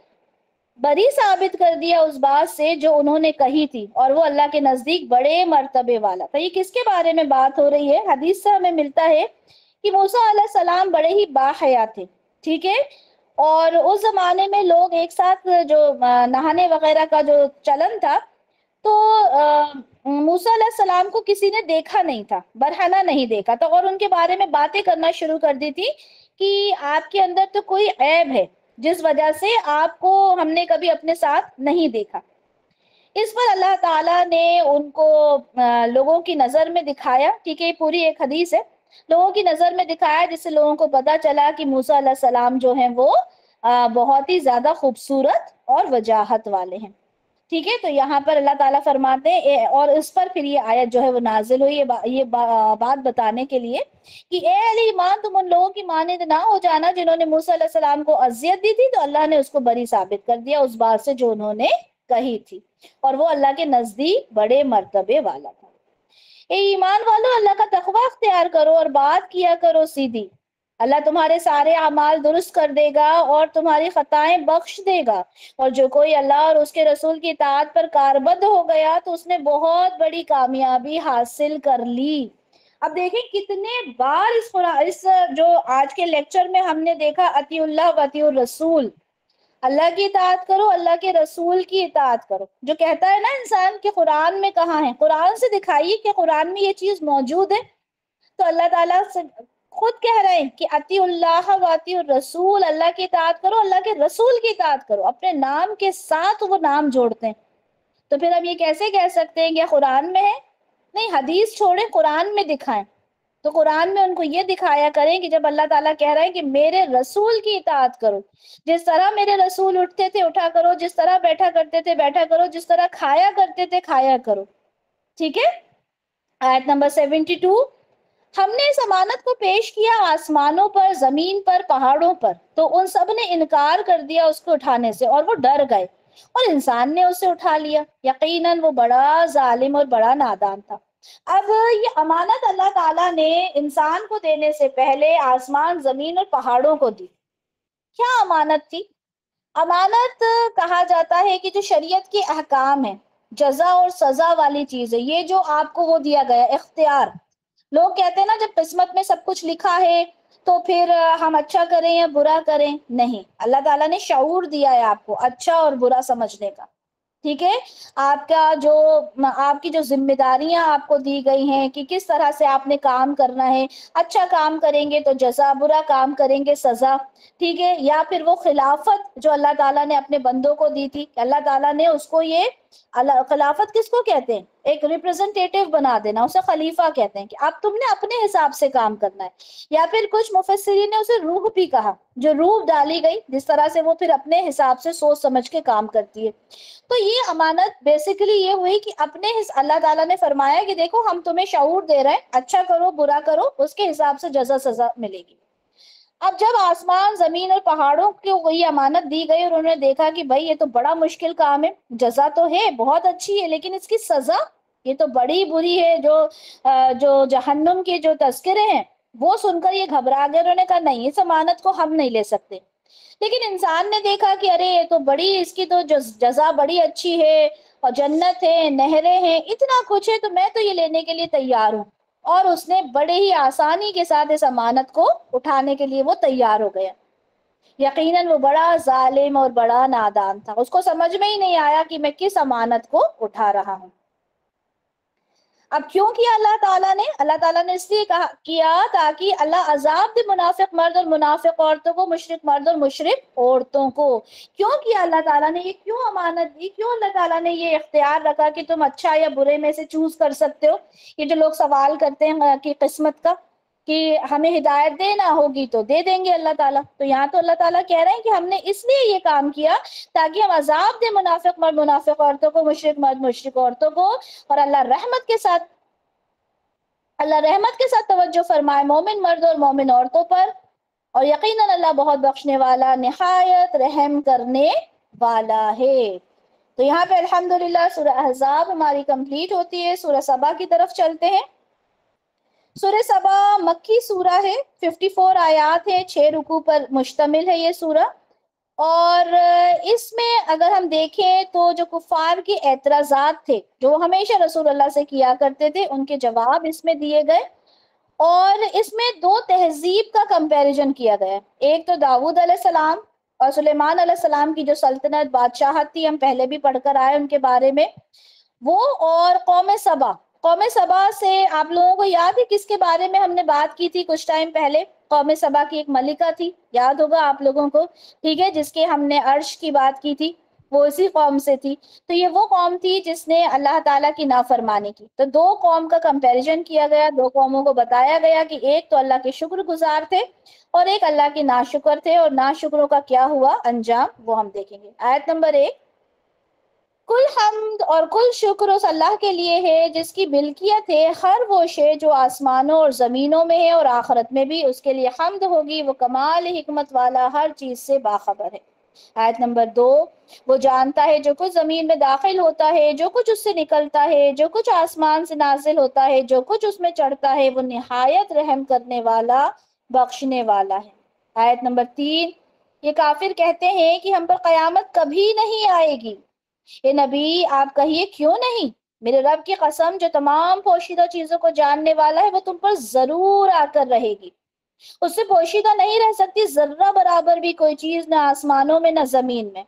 بری ثابت کر دیا اس بات سے جو انہوں نے کہی تھی، اور وہ اللہ کے نزدیک بڑے مرتبے والا تھا. یہ کس کے بارے میں بات ہو رہی ہے؟ حدیث سے ہمیں ملتا ہے کہ موسیٰ علیہ السلام بڑے ہی باحیا تھے، ٹھیک ہے، اور اس زمانے میں لوگ ایک ساتھ جو نہانے وغیرہ کا جو چلن تھا، تو موسیٰ علیہ السلام کو کسی نے دیکھا نہیں تھا، برہنہ نہیں دیکھا تھا، اور ان کے بارے میں باتیں کرنا شروع کر دی تھی کہ آپ کے اندر تو کوئی عیب ہے جس وجہ سے آپ کو ہم نے کبھی اپنے ساتھ نہیں دیکھا. اس پر اللہ تعالیٰ نے ان کو لوگوں کی نظر میں دکھایا، ٹھیک ہے، یہ پوری ایک حدیث ہے، لوگوں کی نظر میں دکھایا جس سے لوگوں کو پتا چلا کہ موسیٰ علیہ السلام جو ہیں وہ بہت ہی زیادہ خوبصورت اور وجاہت والے ہیں. ٹھیک ہے، تو یہاں پر اللہ تعالیٰ فرماتے ہیں، اور اس پر پھر یہ آیت جو ہے وہ نازل ہوئی، یہ بات بتانے کے لیے کہ اے اہل ایمان، تم ان لوگوں کی مانند نہ ہو جانا جنہوں نے موسیٰ علیہ السلام کو اذیت دی تھی، تو اللہ نے اس کو بری ثابت کر دیا اس بات سے جو انہوں نے کہی تھی، اور وہ اللہ کے نزدیک بڑے مرتبے والا تھا. اے ایمان والو، اللہ کا تقوی اختیار کرو اور بات کیا کرو سیدھی، اللہ تمہارے سارے اعمال درست کر دے گا اور تمہاری خطائیں بخش دے گا. اور جو کوئی اللہ اور اس کے رسول کی اطاعت پر کاربند ہو گیا تو اس نے بہت بڑی کامیابی حاصل کر لی. اب دیکھیں کتنے بار اس جو آج کے لیکچر میں ہم نے دیکھا اطیع اللہ و اطیع الرسول، اللہ کی اطاعت کرو، اللہ کے رسول کی اطاعت کرو. جو کہتا ہے نا انسان کہ قرآن میں کہاں ہے، قرآن سے دکھائیے کہ قرآن میں یہ چیز موجود ہے. تو اللہ تعالیٰ سے خود کہہ رہے ہیں کہ اطیع اللہ و اطیع الرسول، اللہ کی اطاعت کرو، اللہ کے رسول کی اطاعت کرو، اپنے نام کے ساتھ وہ نام جوڑتے ہیں. تو پھر ہم یہ کیسے کہہ سکتے ہیں کہ قرآن میں ہے؟ نہیں، حدیث چھوڑیں، قرآن میں دکھائیں. تو قرآن میں ان کو یہ دکھایا کریں کہ جب اللہ تعالیٰ کہہ رہے ہیں کہ میرے رسول کی اطاعت کرو، جس طرح میرے رسول اٹھتے تھے اٹھا کرو، جس طرح بیٹھا کرتے تھے بیٹھا کرو، جس طرح کھایا کرتے تھے کھایا کرو. ٹھیک ہے، آیت نمبر 72، ہم نے اس امانت کو پیش کیا آسمانوں پر، زمین پر، پہاڑوں پر، تو ان سب نے انکار کر دیا اس کو اٹھانے سے، اور وہ ڈر گئے، اور انسان نے اسے اٹھا لیا، یقیناً وہ بڑا ظالم اور بڑا نادان تھا. اب یہ امانت اللہ تعالیٰ نے انسان کو دینے سے پہلے آسمان، زمین اور پہاڑوں کو دی. کیا امانت تھی؟ امانت کہا جاتا ہے کہ جو شریعت کے احکام ہیں، جزا اور سزا والی چیز ہے، یہ جو آپ کو وہ دیا گیا اختیار. لوگ کہتے ہیں نا جب قسمت میں سب کچھ لکھا ہے تو پھر ہم اچھا کریں یا برا کریں. نہیں، اللہ تعالیٰ نے شعور دیا ہے آپ کو اچھا اور برا سمجھنے کا. ٹھیک ہے، آپ کی جو ذمہ داریاں آپ کو دی گئی ہیں کہ کس طرح سے آپ نے کام کرنا ہے، اچھا کام کریں گے تو جزا، برا کام کریں گے سزا. ٹھیک ہے، یا پھر وہ خلافت جو اللہ تعالیٰ نے اپنے بندوں کو دی تھی، اللہ تعالیٰ نے اس کو یہ خلافت کس کو کہتے ہیں؟ ایک ریپرزنٹیٹیو بنا دینا، اسے خلیفہ کہتے ہیں، کہ اب تم نے اپنے حساب سے کام کرنا ہے۔ یا پھر کچھ مفسرین نے اسے روح بھی کہا، جو روح ڈالی گئی جس طرح سے وہ پھر اپنے حساب سے سوچ سمجھ کے کام کرتی ہے۔ تو یہ امانت بیسیکلی یہ ہوئی کہ اللہ تعالیٰ نے فرمایا کہ دیکھو ہم تمہیں شعور دے رہے ہیں، اچھا کرو برا کرو، اس کے حساب سے جزا سزا ملے گی۔ اب جب آسمان زمین اور پہاڑوں کو وہی امانت دی گئی اور انہوں نے دیکھا کہ بھائی یہ تو بڑا مشکل کام ہے، جزا تو ہے بہت اچھی ہے لیکن اس کی سزا یہ تو بڑی بری ہے، جو جہنم کے جو تذکرے ہیں وہ سن کر یہ گھبرا گئے، انہوں نے کہا نہیں اس امانت کو ہم نہیں لے سکتے۔ لیکن انسان نے دیکھا کہ ارے یہ تو بڑی، اس کی تو جزا بڑی اچھی ہے اور جنت ہے، نہریں ہیں، اتنا کچھ ہے، تو میں تو یہ لینے کے لیے تیار ہوں۔ اور اس نے بڑے ہی آسانی کے ساتھ اس امانت کو اٹھانے کے لیے وہ تیار ہو گیا۔ یقیناً وہ بڑا ظالم اور بڑا نادان تھا، اس کو سمجھ میں ہی نہیں آیا کہ میں کس امانت کو اٹھا رہا ہوں۔ اب کیوں کیا اللہ تعالیٰ نے اس لیے کیا تاکہ اللہ عذاب دے منافق مرد اور منافق عورتوں کو، مشرک مرد اور مشرک عورتوں کو۔ کیوں کیا اللہ تعالیٰ نے یہ، کیوں امانت دی، کیوں اللہ تعالیٰ نے یہ اختیار رکھا کہ تم اچھا یا برے میں سے چوز کر سکتے ہو؟ یہ جو لوگ سوال کرتے ہیں کہ قسمت کا، کہ ہمیں ہدایت دینا ہوگی تو دے دیں گے اللہ تعالیٰ، تو یہاں تو اللہ تعالیٰ کہہ رہے ہیں کہ ہم نے اس لیے یہ کام کیا تاکہ ہم عذاب دے منافق مرد منافق عورتوں کو، مشرک مرد مشرک عورتوں کو، اور اللہ رحمت کے ساتھ توجہ فرمائے مومن مرد اور مومن عورتوں پر۔ اور یقیناً اللہ بہت بخشنے والا، نہایت رحم کرنے والا ہے۔ تو یہاں پہ الحمدللہ سورہ احزاب ہماری کمپلیٹ ہوتی ہے۔ سورہ سبا کی طرف چلتے ہیں۔ سورہ سبا مکی سورہ ہے، 54 آیات ہے، 6 رکوع پر مشتمل ہے یہ سورہ۔ اور اس میں اگر ہم دیکھیں تو جو کفار کے اعتراضات تھے جو ہمیشہ رسول اللہ سے کیا کرتے تھے، ان کے جواب اس میں دیے گئے۔ اور اس میں 2 تہذیب کا کمپیریزن کیا گیا، ایک تو داؤد علیہ السلام اور سلیمان علیہ السلام کی جو سلطنت بادشاہت تھی، ہم پہلے بھی پڑھ کر آئے ان کے بارے میں، وہ، اور قوم سبا سے آپ لوگوں کو یاد ہے کس کے بارے میں ہم نے بات کی تھی کچھ ٹائم پہلے؟ قوم سبا کی ایک ملکہ تھی، یاد ہوگا آپ لوگوں کو، ٹھیک ہے، جس کے ہم نے عرش کی بات کی تھی، وہ اسی قوم سے تھی۔ تو یہ وہ قوم تھی جس نے اللہ تعالیٰ کی نافرمانی کی۔ تو 2 قوم کا کمپیریزن کیا گیا، 2 قوموں کو بتایا گیا کہ ایک تو اللہ کے شکر گزار تھے اور ایک اللہ کے ناشکر تھے، اور ناشکروں کا کیا ہوا انجام وہ ہم دیکھیں گے۔ آیت نمبر 1، کل حمد اور کل شکر اس اللہ کے لیے ہے جس کی ملکیت ہے ہر وہ شے جو آسمانوں اور زمینوں میں ہے، اور آخرت میں بھی اس کے لیے حمد ہوگی، وہ کمال حکمت والا ہر چیز سے باخبر ہے۔ آیت نمبر 2، وہ جانتا ہے جو کچھ زمین میں داخل ہوتا ہے، جو کچھ اس سے نکلتا ہے، جو کچھ آسمان سے نازل ہوتا ہے، جو کچھ اس میں چڑھتا ہے، وہ نہایت رحم کرنے والا، بخشنے والا ہے۔ آیت نمبر 3، یہ کافر کہتے ہیں کہ ہم پر قیامت کبھی نہیں آئے گی۔ اے نبی آپ کہیے کیوں نہیں؟ میرے رب کی قسم جو تمام پوشیدہ چیزوں کو جاننے والا ہے، وہ تم پر ضرور آ کر رہے گی۔ اس سے پوشیدہ نہیں رہ سکتی ذرہ برابر بھی کوئی چیز، نہ آسمانوں میں نہ زمین میں،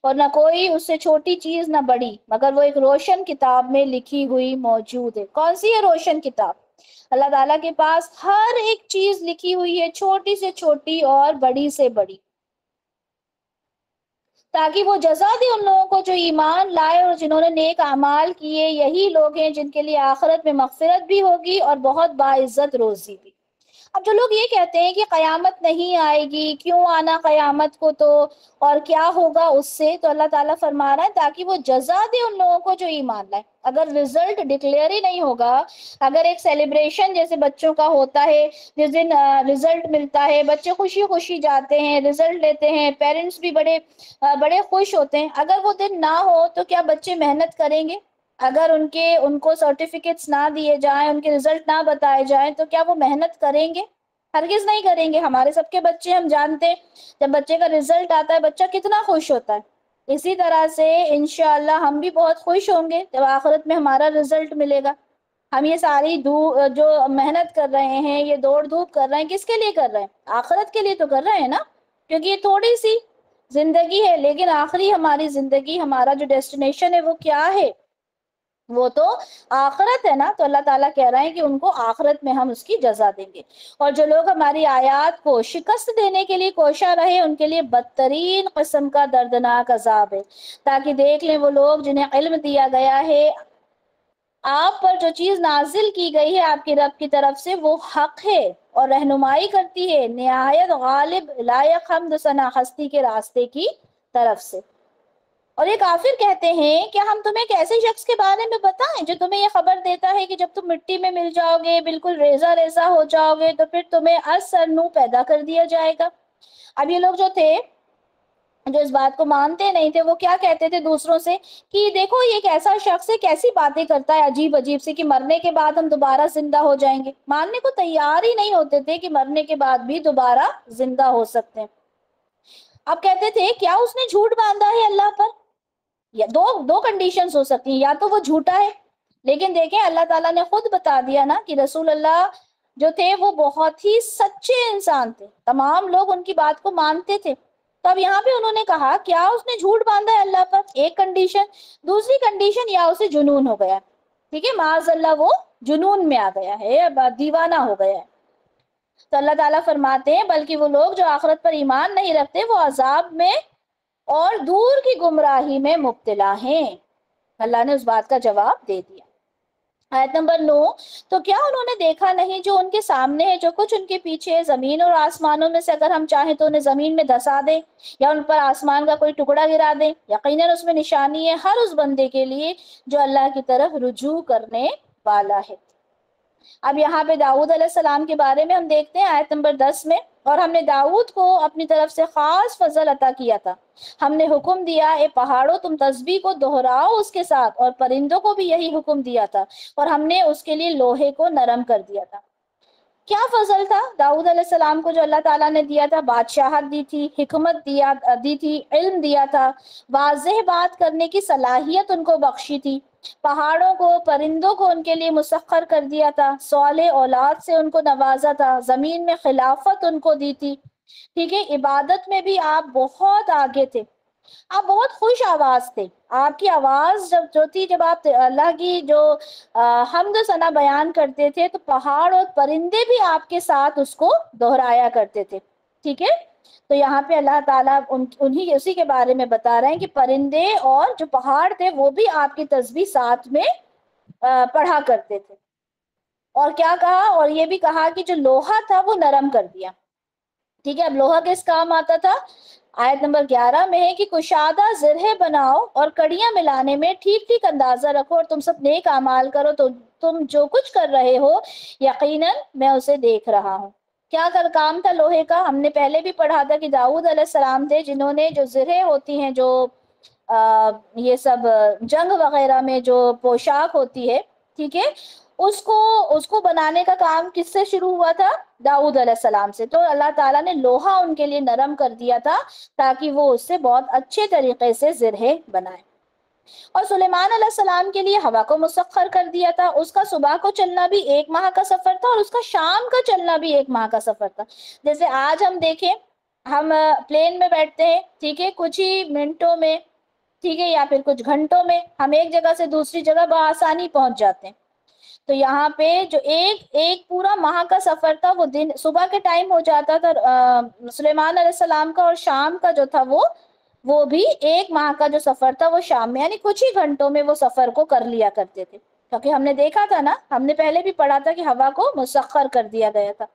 اور نہ کوئی اس سے چھوٹی چیز نہ بڑی، مگر وہ ایک روشن کتاب میں لکھی ہوئی موجود ہے۔ کون سی ہے روشن کتاب؟ اللہ تعالیٰ کے پاس ہر ایک چیز لکھی ہوئی ہے، چھوٹی سے چھوٹی اور بڑی سے بڑی، تاکہ وہ جزا دے ان لوگوں کو جو ایمان لائے اور جنہوں نے نیک اعمال کیے۔ یہی لوگ ہیں جن کے لیے آخرت میں مغفرت بھی ہوگی اور بہت باعزت روزی بھی۔ اب جو لوگ یہ کہتے ہیں کہ قیامت نہیں آئے گی، کیوں آنا قیامت کو، تو اور کیا ہوگا اس سے، تو اللہ تعالیٰ فرما رہا ہے تاکہ وہ جزا دے ان لوگوں کو جو ایمان لائے۔ اگر رزلٹ ڈکلیئر ہی نہیں ہوگا، اگر ایک سیلیبریشن جیسے بچوں کا ہوتا ہے، جس دن رزلٹ ملتا ہے، بچے خوشی خوشی جاتے ہیں، رزلٹ لیتے ہیں، پیرنٹس بھی بڑے خوش ہوتے ہیں، اگر وہ دن نہ ہو تو کیا بچے محنت کریں گے؟ اگر ان کو سرٹیفکیٹس نہ دیے جائیں، ان کے رزلٹ نہ بتائے جائیں، تو کیا وہ محنت کریں گے؟ ہرگز نہیں کریں گے۔ ہمارے سب کے بچے ہم جانتے ہیں، جب بچے کا رزلٹ آتا ہے بچہ کتنا خوش ہوتا ہے۔ اسی طرح سے انشاءاللہ ہم بھی بہت خوش ہوں گے جب آخرت میں ہمارا رزلٹ ملے گا۔ ہم یہ ساری جو محنت کر رہے ہیں، یہ دوڑ دھوپ کر رہے ہیں، کس کے لیے کر رہے ہیں؟ آخرت کے لیے تو کر رہے ہیں نا، کیونکہ یہ تھوڑی سی زندگی ہے، لیکن آخری ہماری زندگی، ہمارا جو ڈیسٹینیشن ہے وہ کیا ہے؟ وہ تو آخرت ہے نا، تو اللہ تعالیٰ کہہ رہے ہیں کہ ان کو آخرت میں ہم اس کی جزا دیں گے۔ اور جو لوگ ہماری آیات کو شکست دینے کے لیے کوشاں رہے، ان کے لیے بدترین قسم کا دردناک عذاب ہے، تاکہ دیکھ لیں وہ لوگ جنہیں علم دیا گیا ہے، آپ پر جو چیز نازل کی گئی ہے آپ کی رب کی طرف سے وہ حق ہے اور رہنمائی کرتی ہے نہایت غالب لائق حمد ثنا ہستی کے راستے کی طرف سے۔ اور یہ کافر کہتے ہیں کہ ہم تمہیں ایک ایسے شخص کے بارے میں بتائیں جو تمہیں یہ خبر دیتا ہے کہ جب تم مٹی میں مل جاؤ گے، بالکل ریزہ ریزہ ہو جاؤ گے، تو پھر تمہیں از سر نو پیدا کر دیا جائے گا۔ اب یہ لوگ جو تھے، جو اس بات کو مانتے نہیں تھے، وہ کیا کہتے تھے دوسروں سے کہ دیکھو یہ ایک ایسا شخص ہے، کیسی باتیں کرتا ہے عجیب عجیب سی، کہ مرنے کے بعد ہم دوبارہ زندہ ہو جائیں گے۔ ماننے کو تیار ہی نہیں ہوتے تھے کہ مرنے کے بعد بھی دوبارہ زندہ ہو سکتے ہیں۔ اب کہتے تھے کیا اس نے جھوٹ باندھا ہے اللہ پر؟ یا دو کنڈیشنز ہو سکتی ہیں، یا تو وہ جھوٹا ہے، لیکن دیکھیں اللہ تعالیٰ نے خود بتا دیا نا کہ رسول اللہ جو تھے وہ بہت ہی سچے انسان تھے، تمام لوگ ان کی بات کو مانتے تھے۔ تو اب یہاں پہ انہوں نے کہا کیا اس نے جھوٹ باندھا ہے اللہ پر، ایک کنڈیشن۔ دوسری کنڈیشن، یا اسے جنون ہو گیا، ٹھیک ہے، معاذ اللہ وہ جنون میں آ گیا ہے، دیوانہ ہو گیا ہے۔ تو اللہ تعالیٰ فرماتے ہیں بلکہ وہ لوگ جو آخرت پر ایمان نہیں رکھتے وہ عذاب میں اور دور کی گمراہی میں مبتلا ہیں۔ اللہ نے اس بات کا جواب دے دیا۔ آیت نمبر 9، تو کیا انہوں نے دیکھا نہیں جو ان کے سامنے ہے، جو کچھ ان کے پیچھے ہے، زمین اور آسمانوں میں سے اگر ہم چاہیں تو انہیں زمین میں دھسا دیں یا ان پر آسمان کا کوئی ٹکڑا گرا دیں، یقیناً اس میں نشانی ہے ہر اس بندے کے لیے جو اللہ کی طرف رجوع کرنے والا ہے۔ اب یہاں پہ داؤد علیہ السلام کے بارے میں ہم دیکھتے ہیں آیت نمبر 10 میں، اور ہم نے داؤد کو اپنی طرف سے خاص فضل عطا کیا تھا، ہم نے حکم دیا اے پہاڑوں تم تسبیح کو دہراؤ اس کے ساتھ، اور پرندوں کو بھی یہی حکم دیا تھا، اور ہم نے اس کے لیے لوہے کو نرم کر دیا تھا۔ کیا فضل تھا داؤد علیہ السلام کو جو اللہ تعالیٰ نے دیا تھا؟ بادشاہت دی تھی، حکمت دی تھی، علم دیا تھا، واضح بات کرنے کی صلاحیت ان کو بخشی تھی، پہاڑوں کو پرندوں کو ان کے لیے مسخر کر دیا تھا، صالح اولاد سے ان کو نوازا تھا، زمین میں خلافت ان کو دی تھی، ٹھیک ہے، عبادت میں بھی آپ بہت آگے تھے، آپ بہت خوش آواز تھے، آپ کی آواز جب جو تھی، جب آپ اللہ کی جو حمد و ثنا بیان کرتے تھے تو پہاڑ اور پرندے بھی آپ کے ساتھ اس کو دہرایا کرتے تھے، ٹھیک ہے۔ تو یہاں پہ اللہ تعالیٰ اسی کے بارے میں بتا رہے ہیں کہ پرندے اور جو پہاڑ تھے وہ بھی آپ کی تسبیح ساتھ میں پڑھا کرتے تھے۔ اور کیا کہا؟ اور یہ بھی کہا کہ جو لوہا تھا وہ نرم کر دیا، ٹھیک ہے۔ اب لوہا کس کام آتا تھا؟ آیت نمبر 11 میں ہے کہ کشادہ زرہیں بناؤ اور کڑیاں ملانے میں ٹھیک ٹھیک اندازہ رکھو، اور تم سب نیک اعمال کرو، تو تم جو کچھ کر رہے ہو یقیناً میں اسے دیکھ رہا ہوں۔ کیا کر کام تھا لوہے کا؟ ہم نے پہلے بھی پڑھا تھا کہ داؤد علیہ السلام تھے جنہوں نے جو زرہیں ہوتی ہیں، جو یہ سب جنگ وغیرہ میں جو پوشاک ہوتی ہے، ٹھیک ہے، اس کو بنانے کا کام کس سے شروع ہوا تھا؟ داؤد علیہ السلام سے۔ تو اللہ تعالیٰ نے لوہا ان کے لیے نرم کر دیا تھا تاکہ وہ اس سے بہت اچھے طریقے سے زرہیں بنائیں۔ اور سلیمان علیہ السلام کے لیے ہوا کو مسخر کر دیا تھا، اس کا صبح کو چلنا بھی 1 ماہ کا سفر تھا اور اس کا شام کا چلنا بھی 1 ماہ کا سفر تھا۔ جیسے آج ہم دیکھیں، ہم پلین میں بیٹھتے ہیں، ٹھیک ہے، کچھ ہی منٹوں میں، ٹھیک ہے، یا پھر کچھ گھنٹوں میں ہم ایک جگہ سے دوسری جگہ بآسانی پہنچ جاتے ہیں۔ تو یہاں پہ جو ایک پورا ماہ کا سفر تھا وہ دن صبح کے ٹائم ہو جاتا تھا سلیمان علیہ السلام کا، اور شام کا جو تھا وہ بھی 1 ماہ کا جو سفر تھا وہ شام میں، یعنی کچھ ہی گھنٹوں میں وہ سفر کو کر لیا کرتے تھے، کیونکہ ہم نے دیکھا تھا نا، ہم نے پہلے بھی پڑھا تھا کہ ہوا کو مسخر کر دیا گیا تھا،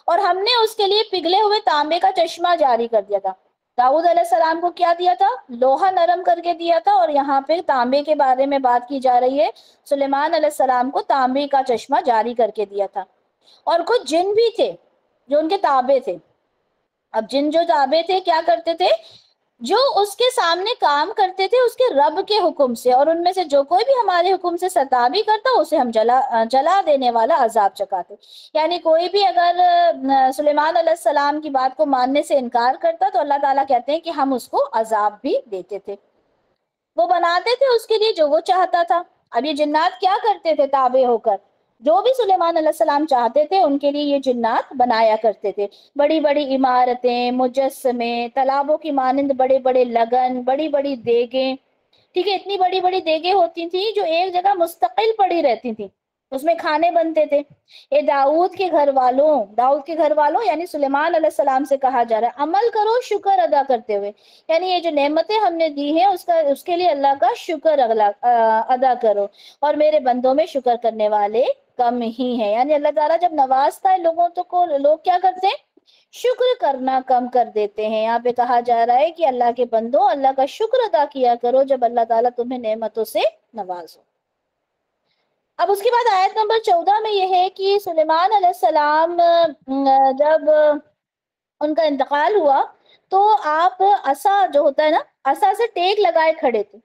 اور ہم نے اس کے لیے پگھلے ہوئے تانبے کا چشمہ جاری کر دیا تھا۔ داؤد علیہ السلام کو کیا دیا تھا؟ لوہا نرم کر کے دیا تھا، اور یہاں پہ تانبے کے بارے میں بات کی جا رہی ہے، سلیمان علیہ السلام کو تانبے کا چشمہ جاری کر کے دیا تھا۔ اور کچھ جن بھی تھے جو ان کے تابع تھے۔ اب جن جو تابع تھے کیا کرتے تھے؟ جو اس کے سامنے کام کرتے تھے اس کے رب کے حکم سے، اور ان میں سے جو کوئی بھی ہمارے حکم سے ستابی کرتا اسے ہم جلا دینے والا عذاب چکاتے۔ یعنی کوئی بھی اگر سلیمان علیہ السلام کی بات کو ماننے سے انکار کرتا تو اللہ تعالیٰ کہتے ہیں کہ ہم اس کو عذاب بھی دیتے تھے۔ وہ بناتے تھے اس کے لیے جو وہ چاہتا تھا۔ اب یہ جنات کیا کرتے تھے تابع ہو کر؟ جو بھی سلیمان علیہ السلام چاہتے تھے ان کے لیے یہ جنات بنایا کرتے تھے، بڑی بڑی عمارتیں، مجسمے، تالابوں کی مانند بڑے بڑے لگن، بڑی بڑی دیگیں، ٹھیک ہے، اتنی بڑی بڑی دیگیں ہوتی تھیں جو ایک جگہ مستقل پڑی رہتی تھیں، اس میں کھانے بنتے تھے۔ یہ داؤد کے گھر والوں یعنی سلیمان علیہ السلام سے کہا جا رہا ہے عمل کرو شکر ادا کرتے ہوئے، یعنی یہ جو نعمتیں ہم نے دی ہیں اس کے لیے اللہ کا شکر ادا کرو، اور میرے بندوں میں شکر کرنے والے کم ہی ہیں۔ یعنی اللہ تعالیٰ جب نوازتا ہے لوگوں کو، لوگ کیا کرتے ہیں؟ شکر کرنا کم کر دیتے ہیں۔ یہاں پہ کہا جا رہا ہے کہ اللہ کے بندوں اللہ کا شکر ادا کیا کرو جب اللہ تعالیٰ تمہیں نعمتوں سے نوازو۔ اب اس کے بعد آیت نمبر 14 میں یہ ہے کہ سلیمان علیہ السلام جب ان کا انتقال ہوا تو آپ عصا جو ہوتا ہے نا، عصا سے ٹیک لگائے کھڑے تھے،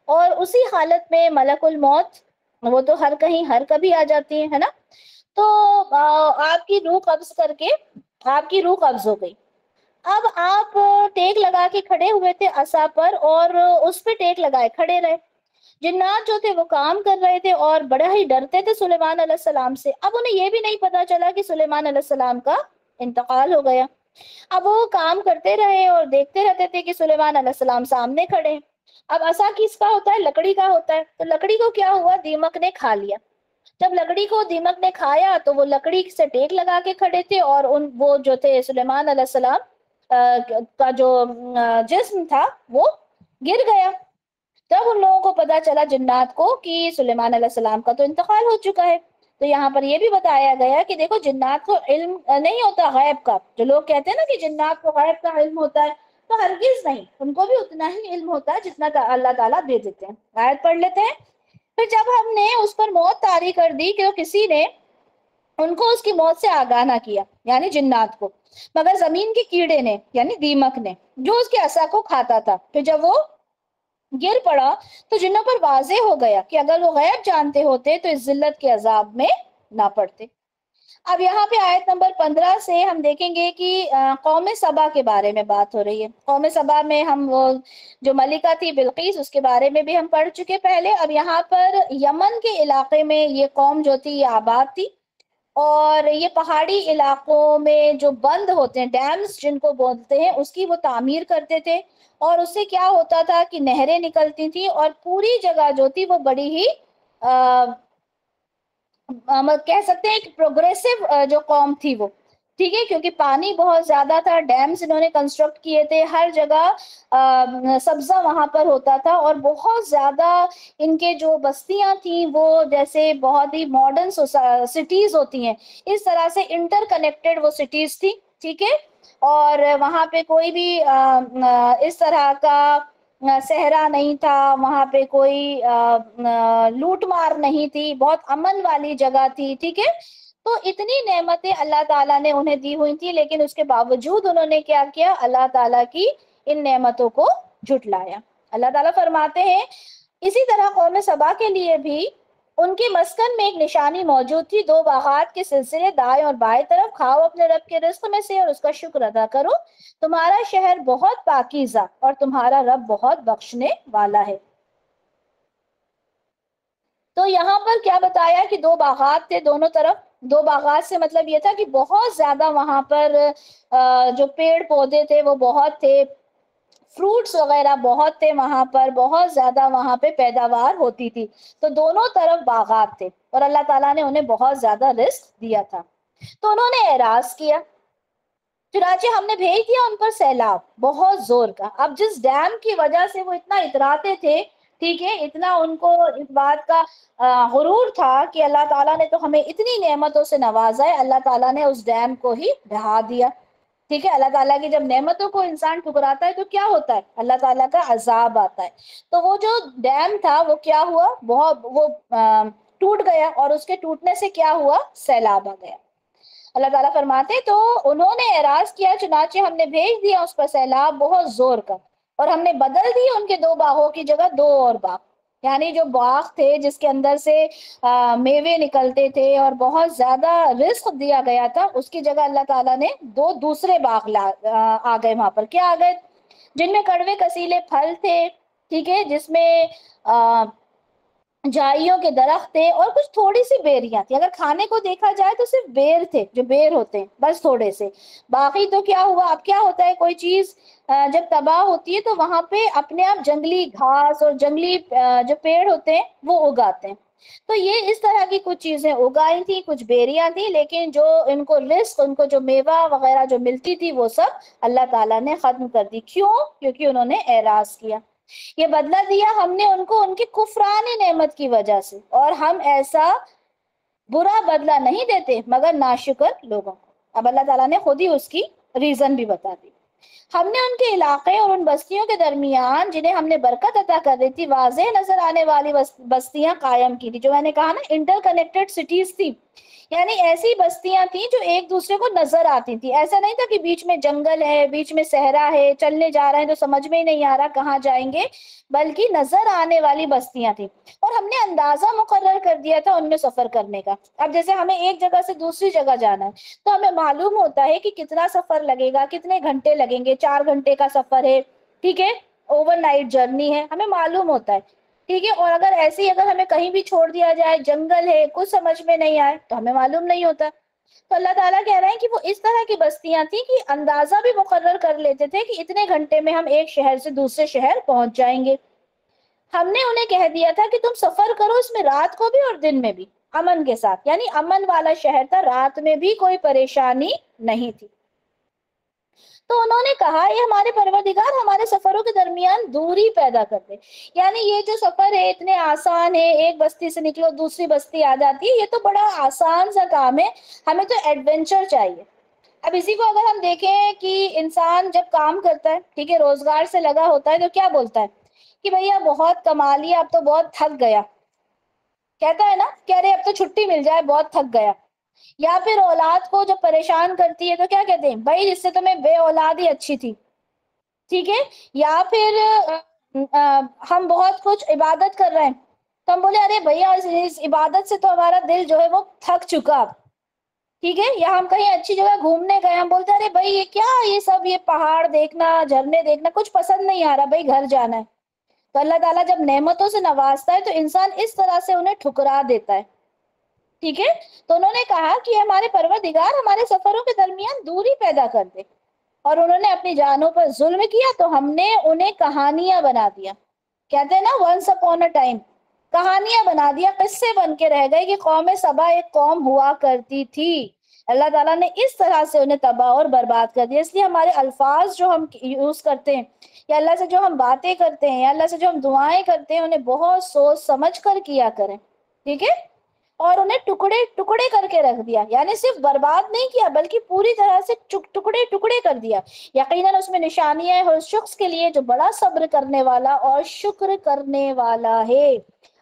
اور اسی حالت میں ملک الموت، وہ تو ہر کہیں ہر کبھی آ جاتی ہے نا، تو آپ کی روح قبض کر کے آپ کی روح قبض ہو گئی۔ اب آپ ٹیک لگا کے کھڑے ہوئے تھے عصا پر، اور اس پہ ٹیک لگائے کھڑے رہے۔ جنات جو تھے وہ کام کر رہے تھے اور بڑا ہی ڈرتے تھے سلیمان علیہ السلام سے۔ اب انہیں یہ بھی نہیں پتا چلا کہ سلیمان علیہ السلام کا انتقال ہو گیا۔ اب وہ کام کرتے رہے اور دیکھتے رہتے تھے کہ سلیمان علیہ السلام سامنے کھڑے ہیں۔ اب عصا کس کا ہوتا ہے؟ لکڑی کا ہوتا ہے، تو لکڑی کو کیا ہوا؟ دیمک نے کھا لیا۔ جب لکڑی کو دیمک نے کھایا تو وہ لکڑی سے ٹیک لگا کے کھڑے تھے، اور وہ جو تھے سلیمان علیہ السلام کا جو جسم تھا وہ گر گیا۔ تب ان لوگوں کو پتا چلا جنات کو کہ سلیمان علیہ السلام کا تو انتقال ہو چکا ہے۔ تو یہاں پر یہ بھی بتایا گیا کہ دیکھو جنات کو علم نہیں ہوتا غیب کا، جو لوگ کہتے ہیں نا کہ جنات کو غیب کا علم ہوتا ہے، تو ہرگز نہیں، ان کو بھی اتنا ہی علم ہوتا ہے جتنا اللہ تعالیٰ دے دیتے ہیں۔ آیت پڑھ لیتے ہیں۔ پھر جب ہم نے اس پر موت طاری کر دی کہ کسی نے ان کو اس کی موت سے آگاہ نہ کیا، یعنی جنات کو، مگر زمین کے کیڑے نے یعنی دیمک نے جو اس کے عصا کو کھاتا تھا، پھر جب وہ گر پڑا تو جنوں پر واضح ہو گیا کہ اگر وہ غیب جانتے ہوتے تو اس ذلت کے عذاب میں نہ پڑتے۔ اب یہاں پہ آیت نمبر 15 سے ہم دیکھیں گے کہ قوم سبا کے بارے میں بات ہو رہی ہے۔ قوم سبا میں ہم وہ جو ملکہ تھی بلقیس، اس کے بارے میں بھی ہم پڑھ چکے پہلے۔ اب یہاں پر یمن کے علاقے میں یہ قوم جو تھی یہ آباد تھی، اور یہ پہاڑی علاقوں میں جو بند ہوتے ہیں، ڈیمز جن کو بولتے ہیں، اس کی وہ تعمیر کرتے تھے، اور اس سے کیا ہوتا تھا کہ نہریں نکلتی تھیں، اور پوری جگہ جو تھی وہ بڑی ہی کہہ سکتے ہیں کہ پروگریسو جو قوم تھی وہ، ٹھیک ہے، کیونکہ پانی بہت زیادہ تھا، ڈیمز انہوں نے کنسٹرکٹ کیے تھے، ہر جگہ سبزہ وہاں پر ہوتا تھا، اور بہت زیادہ ان کے جو بستیاں تھیں وہ جیسے بہت ہی ماڈرن سٹیز ہوتی ہیں اس طرح سے انٹر کنیکٹڈ وہ سٹیز تھی، ٹھیک ہے، اور وہاں پہ کوئی بھی اس طرح کا صحرا نہیں تھا، وہاں پہ کوئی لوٹ مار نہیں تھی، بہت امن والی جگہ تھی، ٹھیک ہے۔ تو اتنی نعمتیں اللہ تعالیٰ نے انہیں دی ہوئی تھی، لیکن اس کے باوجود انہوں نے کیا کیا؟ اللہ تعالیٰ کی ان نعمتوں کو جھٹلایا۔ اللہ تعالیٰ فرماتے ہیں اسی طرح قوم سبا کے لیے بھی ان کے مسکن میں ایک نشانی موجود تھی، 2 باغات کے سلسلے دائیں اور بائیں طرف، کھاؤ اپنے رب کے رزق میں سے اور اس کا شکر ادا کرو، تمہارا شہر بہت پاکیزہ اور تمہارا رب بہت بخشنے والا ہے۔ تو یہاں پر کیا بتایا کہ 2 باغات تھے دونوں طرف۔ 2 باغات سے مطلب یہ تھا کہ بہت زیادہ وہاں پر جو پیڑ پودے تھے وہ بہت تھے، فروٹس وغیرہ بہت تھے وہاں پر، بہت زیادہ وہاں پہ پیداوار ہوتی تھی، تو دونوں طرف باغات تھے، اور اللہ تعالیٰ نے انہیں بہت زیادہ رزق دیا تھا۔ تو انہوں نے اعراض کیا، چنانچہ ہم نے بھیج دیا ان پر سیلاب بہت زور کا۔ اب جس ڈیم کی وجہ سے وہ اتنا اتراتے تھے، ٹھیک ہے، اتنا ان کو اس بات کا غرور تھا کہ اللہ تعالیٰ نے تو ہمیں اتنی نعمتوں سے نوازا ہے، اللہ تعالیٰ نے اس ڈیم کو ہی ڈھا دیا، ٹھیک ہے۔ اللہ تعالیٰ کی جب نعمتوں کو انسان ٹھکراتا ہے تو کیا ہوتا ہے؟ اللہ تعالیٰ کا عذاب آتا ہے۔ تو وہ جو ڈیم تھا وہ کیا ہوا؟ وہ ٹوٹ گیا، اور اس کے ٹوٹنے سے کیا ہوا؟ سیلاب آ گیا۔ اللہ تعالیٰ فرماتے تو انہوں نے اعراض کیا، چنانچہ ہم نے بھیج دیا اس پر سیلاب بہت زور کا، اور ہم نے بدل دی ان کے 2 باغوں کی جگہ 2 اور باغ، یعنی جو باغ تھے جس کے اندر سے میوے نکلتے تھے اور بہت زیادہ رزق دیا گیا تھا، اس کی جگہ اللہ تعالیٰ نے 2 دوسرے باغ آ گئے وہاں پر۔ کیا آ گئے؟ جن میں کڑوے کسیلے پھل تھے، ٹھیک ہے، جس میں جائیوں کے درخت تھے اور کچھ تھوڑی سی بیریاں تھی. اگر کھانے کو دیکھا جائے تو صرف بیر تھے، جو بیر ہوتے ہیں بس تھوڑے سے. باقی تو کیا ہوا، اب کیا ہوتا ہے کوئی چیز جب تباہ ہوتی ہے تو وہاں پہ اپنے آپ جنگلی گھاس اور جنگلی جو پیڑ ہوتے ہیں وہ اگاتے ہیں. تو یہ اس طرح کی کچھ چیزیں اگائی تھی، کچھ بیریاں تھی، لیکن جو ان کو رزق، ان کو جو میوہ وغیرہ جو ملتی تھی وہ سب اللہ تعالیٰ نے ختم کر دی. کیوں؟ کیونکہ انہوں نے اعراض کیا. یہ بدلہ دیا ہم نے ان کو ان کی کفرانی نعمت کی وجہ سے، اور ہم ایسا برا بدلہ نہیں دیتے مگر ناشکر لوگوں کو. اب اللہ تعالیٰ نے خود ہی اس کی ریزن بھی بتا دی. ہم نے ان کے علاقے اور ان بستیوں کے درمیان جنہیں ہم نے برکت عطا کر دی تھی واضح نظر آنے والی بستیاں قائم کی تھی. جو میں نے کہا نا انٹر کنیکٹڈ سٹیز تھی، یعنی ایسی بستیاں تھیں جو ایک دوسرے کو نظر آتی تھی. ایسا نہیں تھا کہ بیچ میں جنگل ہے، بیچ میں صحرا ہے، چلنے جا رہے ہیں تو سمجھ میں ہی نہیں آ رہا کہاں جائیں گے، بلکہ نظر آنے والی بستیاں تھیں. اور ہم نے اندازہ مقرر کر دیا تھا ان میں سفر کرنے کا. اب جیسے ہمیں ایک جگہ سے دوسری جگہ جانا ہے تو ہمیں معلوم ہوتا ہے کہ کتنا سفر لگے گا، کتنے گھنٹے لگیں گے. 4 گھنٹے کا سفر ہے، ٹھیک ہے، اوور نائٹ جرنی ہے، ہمیں معلوم ہوتا ہے. ٹھیک ہے، اور اگر ایسے ہی اگر ہمیں کہیں بھی چھوڑ دیا جائے، جنگل ہے، کچھ سمجھ میں نہیں آئے تو ہمیں معلوم نہیں ہوتا. تو اللہ تعالیٰ کہہ رہے ہیں کہ وہ اس طرح کی بستیاں تھیں کہ اندازہ بھی مقرر کر لیتے تھے کہ اتنے گھنٹے میں ہم ایک شہر سے دوسرے شہر پہنچ جائیں گے. ہم نے انہیں کہہ دیا تھا کہ تم سفر کرو اس میں رات کو بھی اور دن میں بھی امن کے ساتھ، یعنی امن والا شہر تھا، رات میں بھی کوئی پریشانی نہیں تھی. تو انہوں نے کہا یہ ہمارے پروردگار ہمارے سفروں کے درمیان دوری پیدا کر دے. یعنی یہ جو سفر ہے اتنے آسان ہے، ایک بستی سے نکلو دوسری بستی آ جاتی ہے، یہ تو بڑا آسان سا کام ہے، ہمیں تو ایڈونچر چاہیے. اب اسی کو اگر ہم دیکھیں کہ انسان جب کام کرتا ہے، ٹھیک ہے، روزگار سے لگا ہوتا ہے تو کیا بولتا ہے کہ بھیا بہت کما لیا، اب تو بہت تھک گیا. کہتا ہے نا کہ ارے اب تو چھٹی مل جائے، بہت تھک گیا. یا پھر اولاد کو جب پریشان کرتی ہے تو کیا کہتے ہیں، بھائی جس سے تمہیں بے اولاد ہی اچھی تھی. ٹھیک ہے. یا پھر ہم بہت کچھ عبادت کر رہے ہیں تو ہم بولے ارے بھیا اس عبادت سے تو ہمارا دل جو ہے وہ تھک چکا. ٹھیک ہے. یا ہم کہیں اچھی جگہ گھومنے گئے، ہم بولتے ہیں ارے بھائی یہ کیا، یہ سب یہ پہاڑ دیکھنا، جھرنے دیکھنا کچھ پسند نہیں آ رہا، بھائی گھر جانا ہے. تو اللہ تعالیٰ جب نعمتوں سے نوازتا ہے تو انسان اس طرح سے انہیں ٹھکرا دیتا ہے. ٹھیک ہے. تو انہوں نے کہا کہ ہمارے پروردگار ہمارے سفروں کے درمیان دوری پیدا کر دے، اور انہوں نے اپنی جانوں پر ظلم کیا تو ہم نے انہیں کہانیاں بنا دیا. کہتے ہیں نا ونس اپون اے ٹائم، کہانیاں بنا دیا، قصے بن کے رہ گئے کہ قوم سبا ایک قوم ہوا کرتی تھی. اللہ تعالیٰ نے اس طرح سے انہیں تباہ اور برباد کر دیا. اس لیے ہمارے الفاظ جو ہم یوز کرتے ہیں یا اللہ سے جو ہم باتیں کرتے ہیں یا اللہ سے جو ہم دعائیں کرتے ہیں انہیں بہت سوچ سمجھ کر کیا کریں. ٹھیک ہے. اور انہیں ٹکڑے ٹکڑے کر کے رکھ دیا، یعنی صرف برباد نہیں کیا بلکہ پوری طرح سے ٹکڑے ٹکڑے کر دیا. یقیناً اس میں نشانیاں ہیں اس شخص کے لیے جو بڑا صبر کرنے والا اور شکر کرنے والا ہے.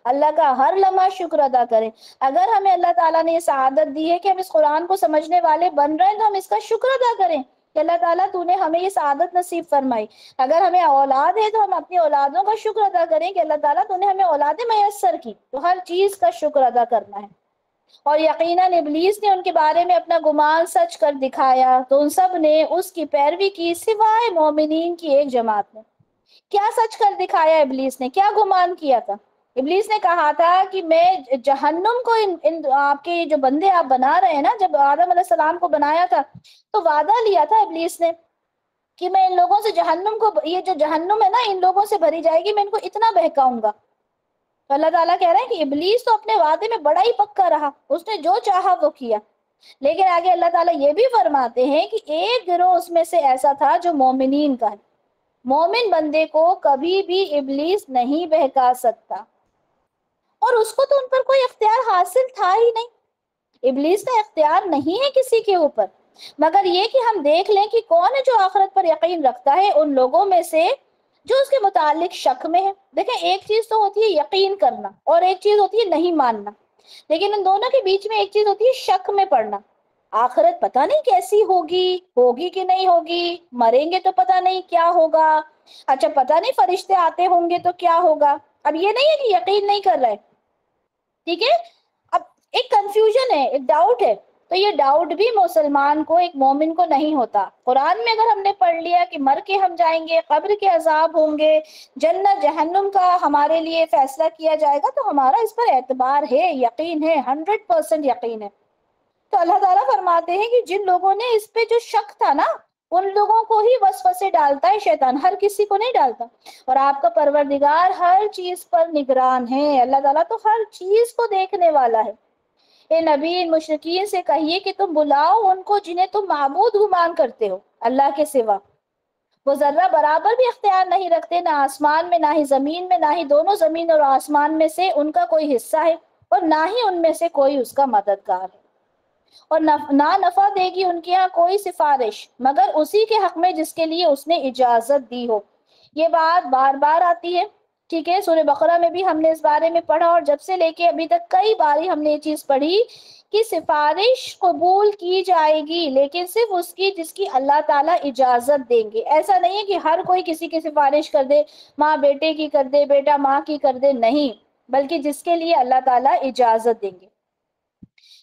اللہ کا ہر لمحہ شکر ادا کریں. اگر ہمیں اللہ تعالیٰ نے یہ سعادت دی ہے کہ ہم اس قرآن کو سمجھنے والے بن رہے ہیں تو ہم اس کا شکر ادا کریں کہ اللہ تعالیٰ تو نے ہمیں یہ سعادت نصیب فرمائی. اگر ہمیں اولاد ہے تو ہم اپنی اولادوں کا شکر ادا کریں کہ اللہ تعالیٰ تو نے ہمیں اولادیں میسر کی. تو ہر چیز کا شکر ادا کرنا ہے. اور یقیناً ابلیس نے ان کے بارے میں اپنا گمان سچ کر دکھایا تو ان سب نے اس کی پیروی کی سوائے مومنین کی ایک جماعت نے. کیا سچ کر دکھایا ابلیس نے، کیا گمان کیا تھا؟ ابلیس نے کہا تھا کہ میں جہنم کو ان آپ کے جو بندے آپ بنا رہے ہیں نا، جب آدم علیہ السلام کو بنایا تھا تو وعدہ لیا تھا ابلیس نے کہ میں ان لوگوں سے جہنم کو، یہ جو جہنم ہے نا ان لوگوں سے بھری جائے گی، میں ان کو اتنا بہکاؤں گا. تو اللہ تعالیٰ کہہ رہے ہیں کہ ابلیس تو اپنے وعدے میں بڑا ہی پکا رہا، اس نے جو چاہا وہ کیا. لیکن آگے اللہ تعالیٰ یہ بھی فرماتے ہیں کہ ایک گروہ اس میں سے ایسا تھا جو مومنین کا ہے. مومن بندے کو کبھی بھی ابلیس نہیں بہکا سکتا، اور اس کو تو ان پر کوئی اختیار حاصل تھا ہی نہیں. ابلیس کا اختیار نہیں ہے کسی کے اوپر، مگر یہ کہ ہم دیکھ لیں کہ کون ہے جو آخرت پر یقین رکھتا ہے ان لوگوں میں سے جو اس کے متعلق شک میں ہے. دیکھیں ایک چیز تو ہوتی ہے یقین کرنا اور ایک چیز ہوتی ہے نہیں ماننا، لیکن ان دونوں کے بیچ میں ایک چیز ہوتی ہے شک میں پڑنا. آخرت پتہ نہیں کیسی ہوگی، ہوگی کہ نہیں ہوگی، مریں گے تو پتہ نہیں کیا ہوگا، اچھا پتہ نہیں فرشتے آتے ہوں گے تو کیا ہوگا. اب یہ نہیں ہے کہ یقین نہیں کر رہے، ٹھیک ہے، اب ایک کنفیوژن ہے، ایک ڈاؤٹ ہے تو یہ ڈاؤٹ بھی مسلمان کو، ایک مومن کو نہیں ہوتا۔ قرآن میں اگر ہم نے پڑھ لیا کہ مر کے ہم جائیں گے، قبر کے عذاب ہوں گے، جنت جہنم کا ہمارے لیے فیصلہ کیا جائے گا، تو ہمارا اس پر اعتبار ہے، یقین ہے، 100% یقین ہے۔ تو اللہ تعالیٰ فرماتے ہیں کہ جن لوگوں نے اس پہ جو شک تھا نا، ان لوگوں کو ہی وسوسے ڈالتا ہے شیطان، ہر کسی کو نہیں ڈالتا۔ اور آپ کا پروردگار ہر چیز پر نگران ہے، اللہ تعالیٰ تو ہر چیز کو دیکھنے والا ہے۔ اے نبی، ان مشرکین سے کہیے کہ تم بلاؤ ان کو جنہیں تم معبود گمان کرتے ہو اللہ کے سوا۔ وہ ذرہ برابر بھی اختیار نہیں رکھتے، نہ آسمان میں، نہ ہی زمین میں، نہ ہی دونوں زمین اور آسمان میں سے ان کا کوئی حصہ ہے، اور نہ ہی ان میں سے کوئی اس کا مددگار ہے۔ اور نہ نفع دے گی ان کے یہاں کوئی سفارش مگر اسی کے حق میں جس کے لیے اس نے اجازت دی ہو۔ یہ بات بار بار آتی ہے، ٹھیک ہے، سورہ بقرہ میں بھی ہم نے اس بارے میں پڑھا، اور جب سے لے کے ابھی تک کئی باری ہم نے یہ چیز پڑھی کہ سفارش قبول کی جائے گی، لیکن صرف اس کی جس کی اللہ تعالیٰ اجازت دیں گے۔ ایسا نہیں ہے کہ ہر کوئی کسی کی سفارش کر دے، ماں بیٹے کی کر دے، بیٹا ماں کی کر دے، نہیں، بلکہ جس کے لیے اللہ تعالیٰ اجازت دیں گے۔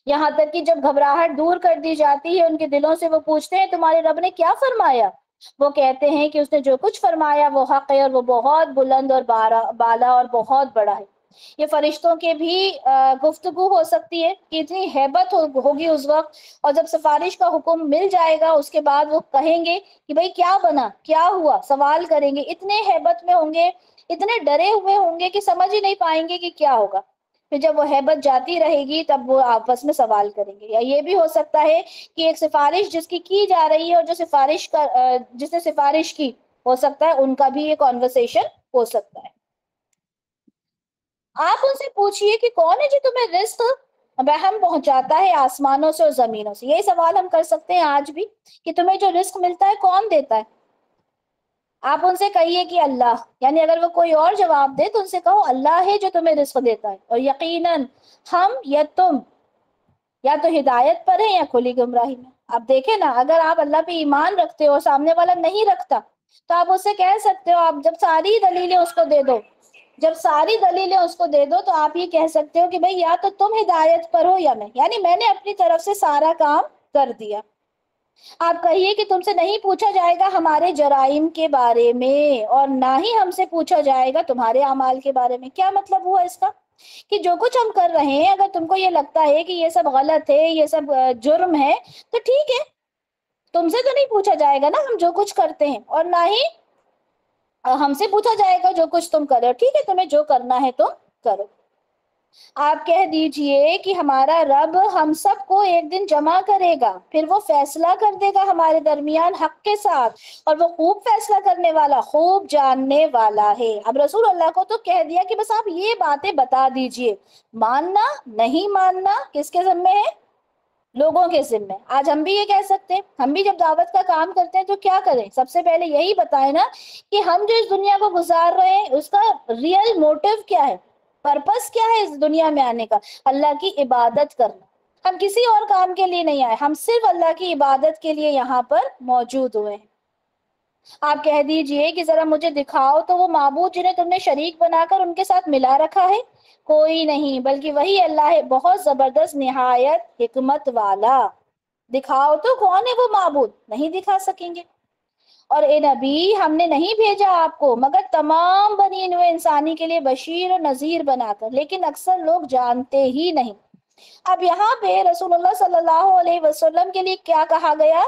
یہاں تک کہ جب گھبراہٹ دور کر دی جاتی ہے ان کے دلوں سے، وہ پوچھتے ہیں تمہارے رب نے کیا فرمایا؟ وہ کہتے ہیں کہ اس نے جو کچھ فرمایا وہ حق ہے، اور وہ بہت بلند اور بالا اور بہت بڑا ہے۔ یہ فرشتوں کے بھی گفتگو ہو سکتی ہے کہ اتنی ہیبت ہوگی اس وقت، اور جب سفارش کا حکم مل جائے گا اس کے بعد وہ کہیں گے کہ بھئی کیا بنا، کیا ہوا، سوال کریں گے، اتنے ہیبت میں ہوں گے، اتنے ڈرے ہوئے ہوں گے کہ سمجھ ہی نہیں پائیں گے کہ کیا ہوگا۔ پھر جب وہ ہیبت جاتی رہے گی تب وہ آپس میں سوال کریں گے۔ یا یہ بھی ہو سکتا ہے کہ ایک سفارش جس کی جا رہی ہے، اور جو سفارش کا جس نے سفارش کی، ہو سکتا ہے ان کا بھی یہ کانورسیشن ہو سکتا ہے۔ آپ ان سے پوچھئے کہ کون ہے جو تمہیں رزق بہم پہنچاتا ہے آسمانوں سے اور زمینوں سے۔ یہی سوال ہم کر سکتے ہیں آج بھی کہ تمہیں جو رزق ملتا ہے کون دیتا ہے؟ آپ ان سے کہیے کہ اللہ، یعنی اگر وہ کوئی اور جواب دے تو ان سے کہو اللہ ہے جو تمہیں رزق دیتا ہے، اور یقیناً ہم یا تم یا تو ہدایت پر ہیں یا کھلی گمراہی میں۔ آپ دیکھیں نا، اگر آپ اللہ پہ ایمان رکھتے ہو، سامنے والا نہیں رکھتا، تو آپ اس سے کہہ سکتے ہو، آپ جب ساری دلیلیں اس کو دے دو، جب ساری دلیلیں اس کو دے دو تو آپ یہ کہہ سکتے ہو کہ بھئی یا تو تم ہدایت پر ہو یا میں، یعنی میں نے اپنی طرف سے سارا کام کر دیا۔ آپ کہیے کہ تم سے نہیں پوچھا جائے گا ہمارے جرائم کے بارے میں، اور نہ ہی ہم سے پوچھا جائے گا تمہارے اعمال کے بارے میں۔ کیا مطلب ہوا اس کا؟ کہ جو کچھ ہم کر رہے ہیں، اگر تم کو یہ لگتا ہے کہ یہ سب غلط ہے، یہ سب جرم ہے، تو ٹھیک ہے، تم سے تو نہیں پوچھا جائے گا نا ہم جو کچھ کرتے ہیں، اور نہ ہی ہم سے پوچھا جائے گا جو کچھ تم کرو۔ ٹھیک ہے، تمہیں جو کرنا ہے تم کرو۔ آپ کہہ دیجئے کہ ہمارا رب ہم سب کو ایک دن جمع کرے گا، پھر وہ فیصلہ کر دے گا ہمارے درمیان حق کے ساتھ، اور وہ خوب فیصلہ کرنے والا، خوب جاننے والا ہے۔ اب رسول اللہ کو تو کہہ دیا کہ بس آپ یہ باتیں بتا دیجئے، ماننا نہیں ماننا کس کے ذمہ ہے؟ لوگوں کے ذمہ۔ آج ہم بھی یہ کہہ سکتے ہیں، ہم بھی جب دعوت کا کام کرتے ہیں تو کیا کریں؟ سب سے پہلے یہی بتائیں نا کہ ہم جو اس دنیا کو گزار رہے ہیں اس کا ریئل موٹیو کیا ہے، پرپس کیا ہے اس دنیا میں آنے کا؟ اللہ کی عبادت کرنا۔ ہم کسی اور کام کے لیے نہیں آئے، ہم صرف اللہ کی عبادت کے لیے یہاں پر موجود ہوئے ہیں۔ آپ کہہ دیجئے کہ ذرا مجھے دکھاؤ تو وہ معبود جنہیں تم نے شریک بنا کر ان کے ساتھ ملا رکھا ہے۔ کوئی نہیں، بلکہ وہی اللہ ہے، بہت زبردست، نہایت حکمت والا۔ دکھاؤ تو کون ہے وہ معبود؟ نہیں دکھا سکیں گے۔ اور اے نبی، ہم نے نہیں بھیجا آپ کو مگر تمام بنی نوع انسانی کے لیے بشیر اور نذیر بنا کر، لیکن اکثر لوگ جانتے ہی نہیں۔ اب یہاں پہ رسول اللہ صلی اللہ علیہ وسلم کے لیے کیا کہا گیا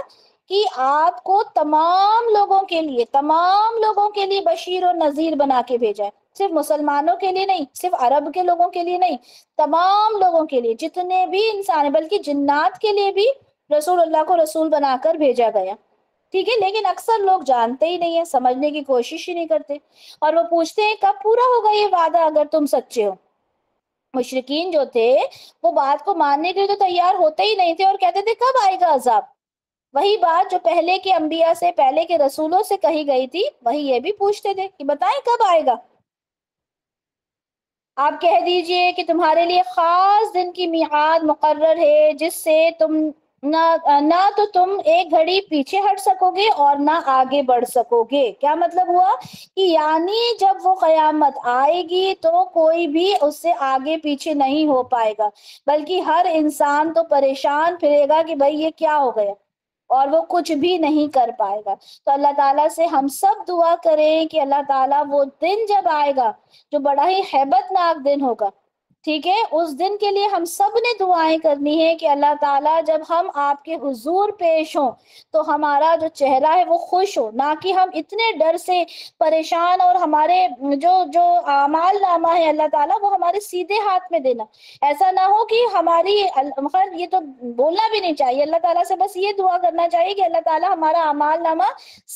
کہ آپ کو تمام لوگوں کے لیے بشیر اور نذیر بنا کے بھیجا ہے، صرف مسلمانوں کے لیے نہیں، صرف عرب کے لوگوں کے لیے نہیں، تمام لوگوں کے لیے، جتنے بھی انسان ہیں، بلکہ جنات کے لیے بھی رسول اللہ کو رسول بنا کر بھیجا گیا۔ ٹھیک ہے، لیکن اکثر لوگ جانتے ہی نہیں ہیں، سمجھنے کی کوشش ہی نہیں کرتے، اور وہ پوچھتے ہیں کب پورا ہوگا یہ وعدہ اگر تم سچے ہو۔ مشرکین جو تھے وہ بات کو ماننے کے لیے تو تیار ہوتے ہی نہیں تھے، اور کہتے تھے کب آئے گا عذاب؟ وہی بات جو پہلے کے انبیاء سے، پہلے کے رسولوں سے کہی گئی تھی، وہی یہ بھی پوچھتے تھے کہ بتائیں کب آئے گا۔ آپ کہہ دیجئے کہ تمہارے لیے خاص دن کی میعاد مقرر ہے جس سے تم نہ تو تم ایک گھڑی پیچھے ہٹ سکو گے اور نہ آگے بڑھ سکو گے. کیا مطلب ہوا کہ یعنی جب وہ قیامت آئے گی تو کوئی بھی اس سے آگے پیچھے نہیں ہو پائے گا، بلکہ ہر انسان تو پریشان پھرے گا کہ بھائی یہ کیا ہو گیا، اور وہ کچھ بھی نہیں کر پائے گا. تو اللہ تعالیٰ سے ہم سب دعا کریں کہ اللہ تعالیٰ وہ دن جب آئے گا جو بڑا ہی ہیبت ناک دن ہوگا، ٹھیک ہے، اس دن کے لیے ہم سب نے دعائیں کرنی ہے کہ اللہ تعالیٰ جب ہم آپ کے حضور پیش ہوں تو ہمارا جو چہرہ ہے وہ خوش ہو، نہ کہ ہم اتنے ڈر سے پریشان، اور ہمارے جو جو اعمال نامہ ہے اللہ تعالیٰ وہ ہمارے سیدھے ہاتھ میں دینا. ایسا نہ ہو کہ ہماری خیر یہ تو بولنا بھی نہیں چاہیے، اللہ تعالیٰ سے بس یہ دعا کرنا چاہیے کہ اللہ تعالیٰ ہمارا اعمال نامہ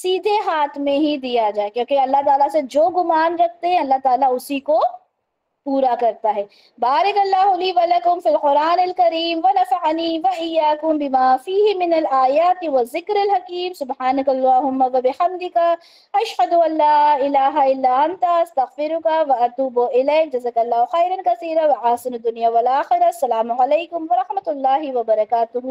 سیدھے ہاتھ میں ہی دیا جائے، کیونکہ اللہ تعالیٰ سے جو گمان رکھتے ہیں اللہ تعالیٰ اسی کو پورا کرتا ہے. بارک اللہ لی ولکم فی القرآن الکریم ونفعنی وإیاکم بما فیہ من الآیات والذکر الحکیم. سبحانک اللہم وبحمدک، اشہد ان لا الہ الا انت، استغفرک واتوب الیک. جزاک اللہ خیرا کثیرا وحسن الدنیا والآخرہ. السلام علیکم ورحمۃ اللہ وبرکاتہ.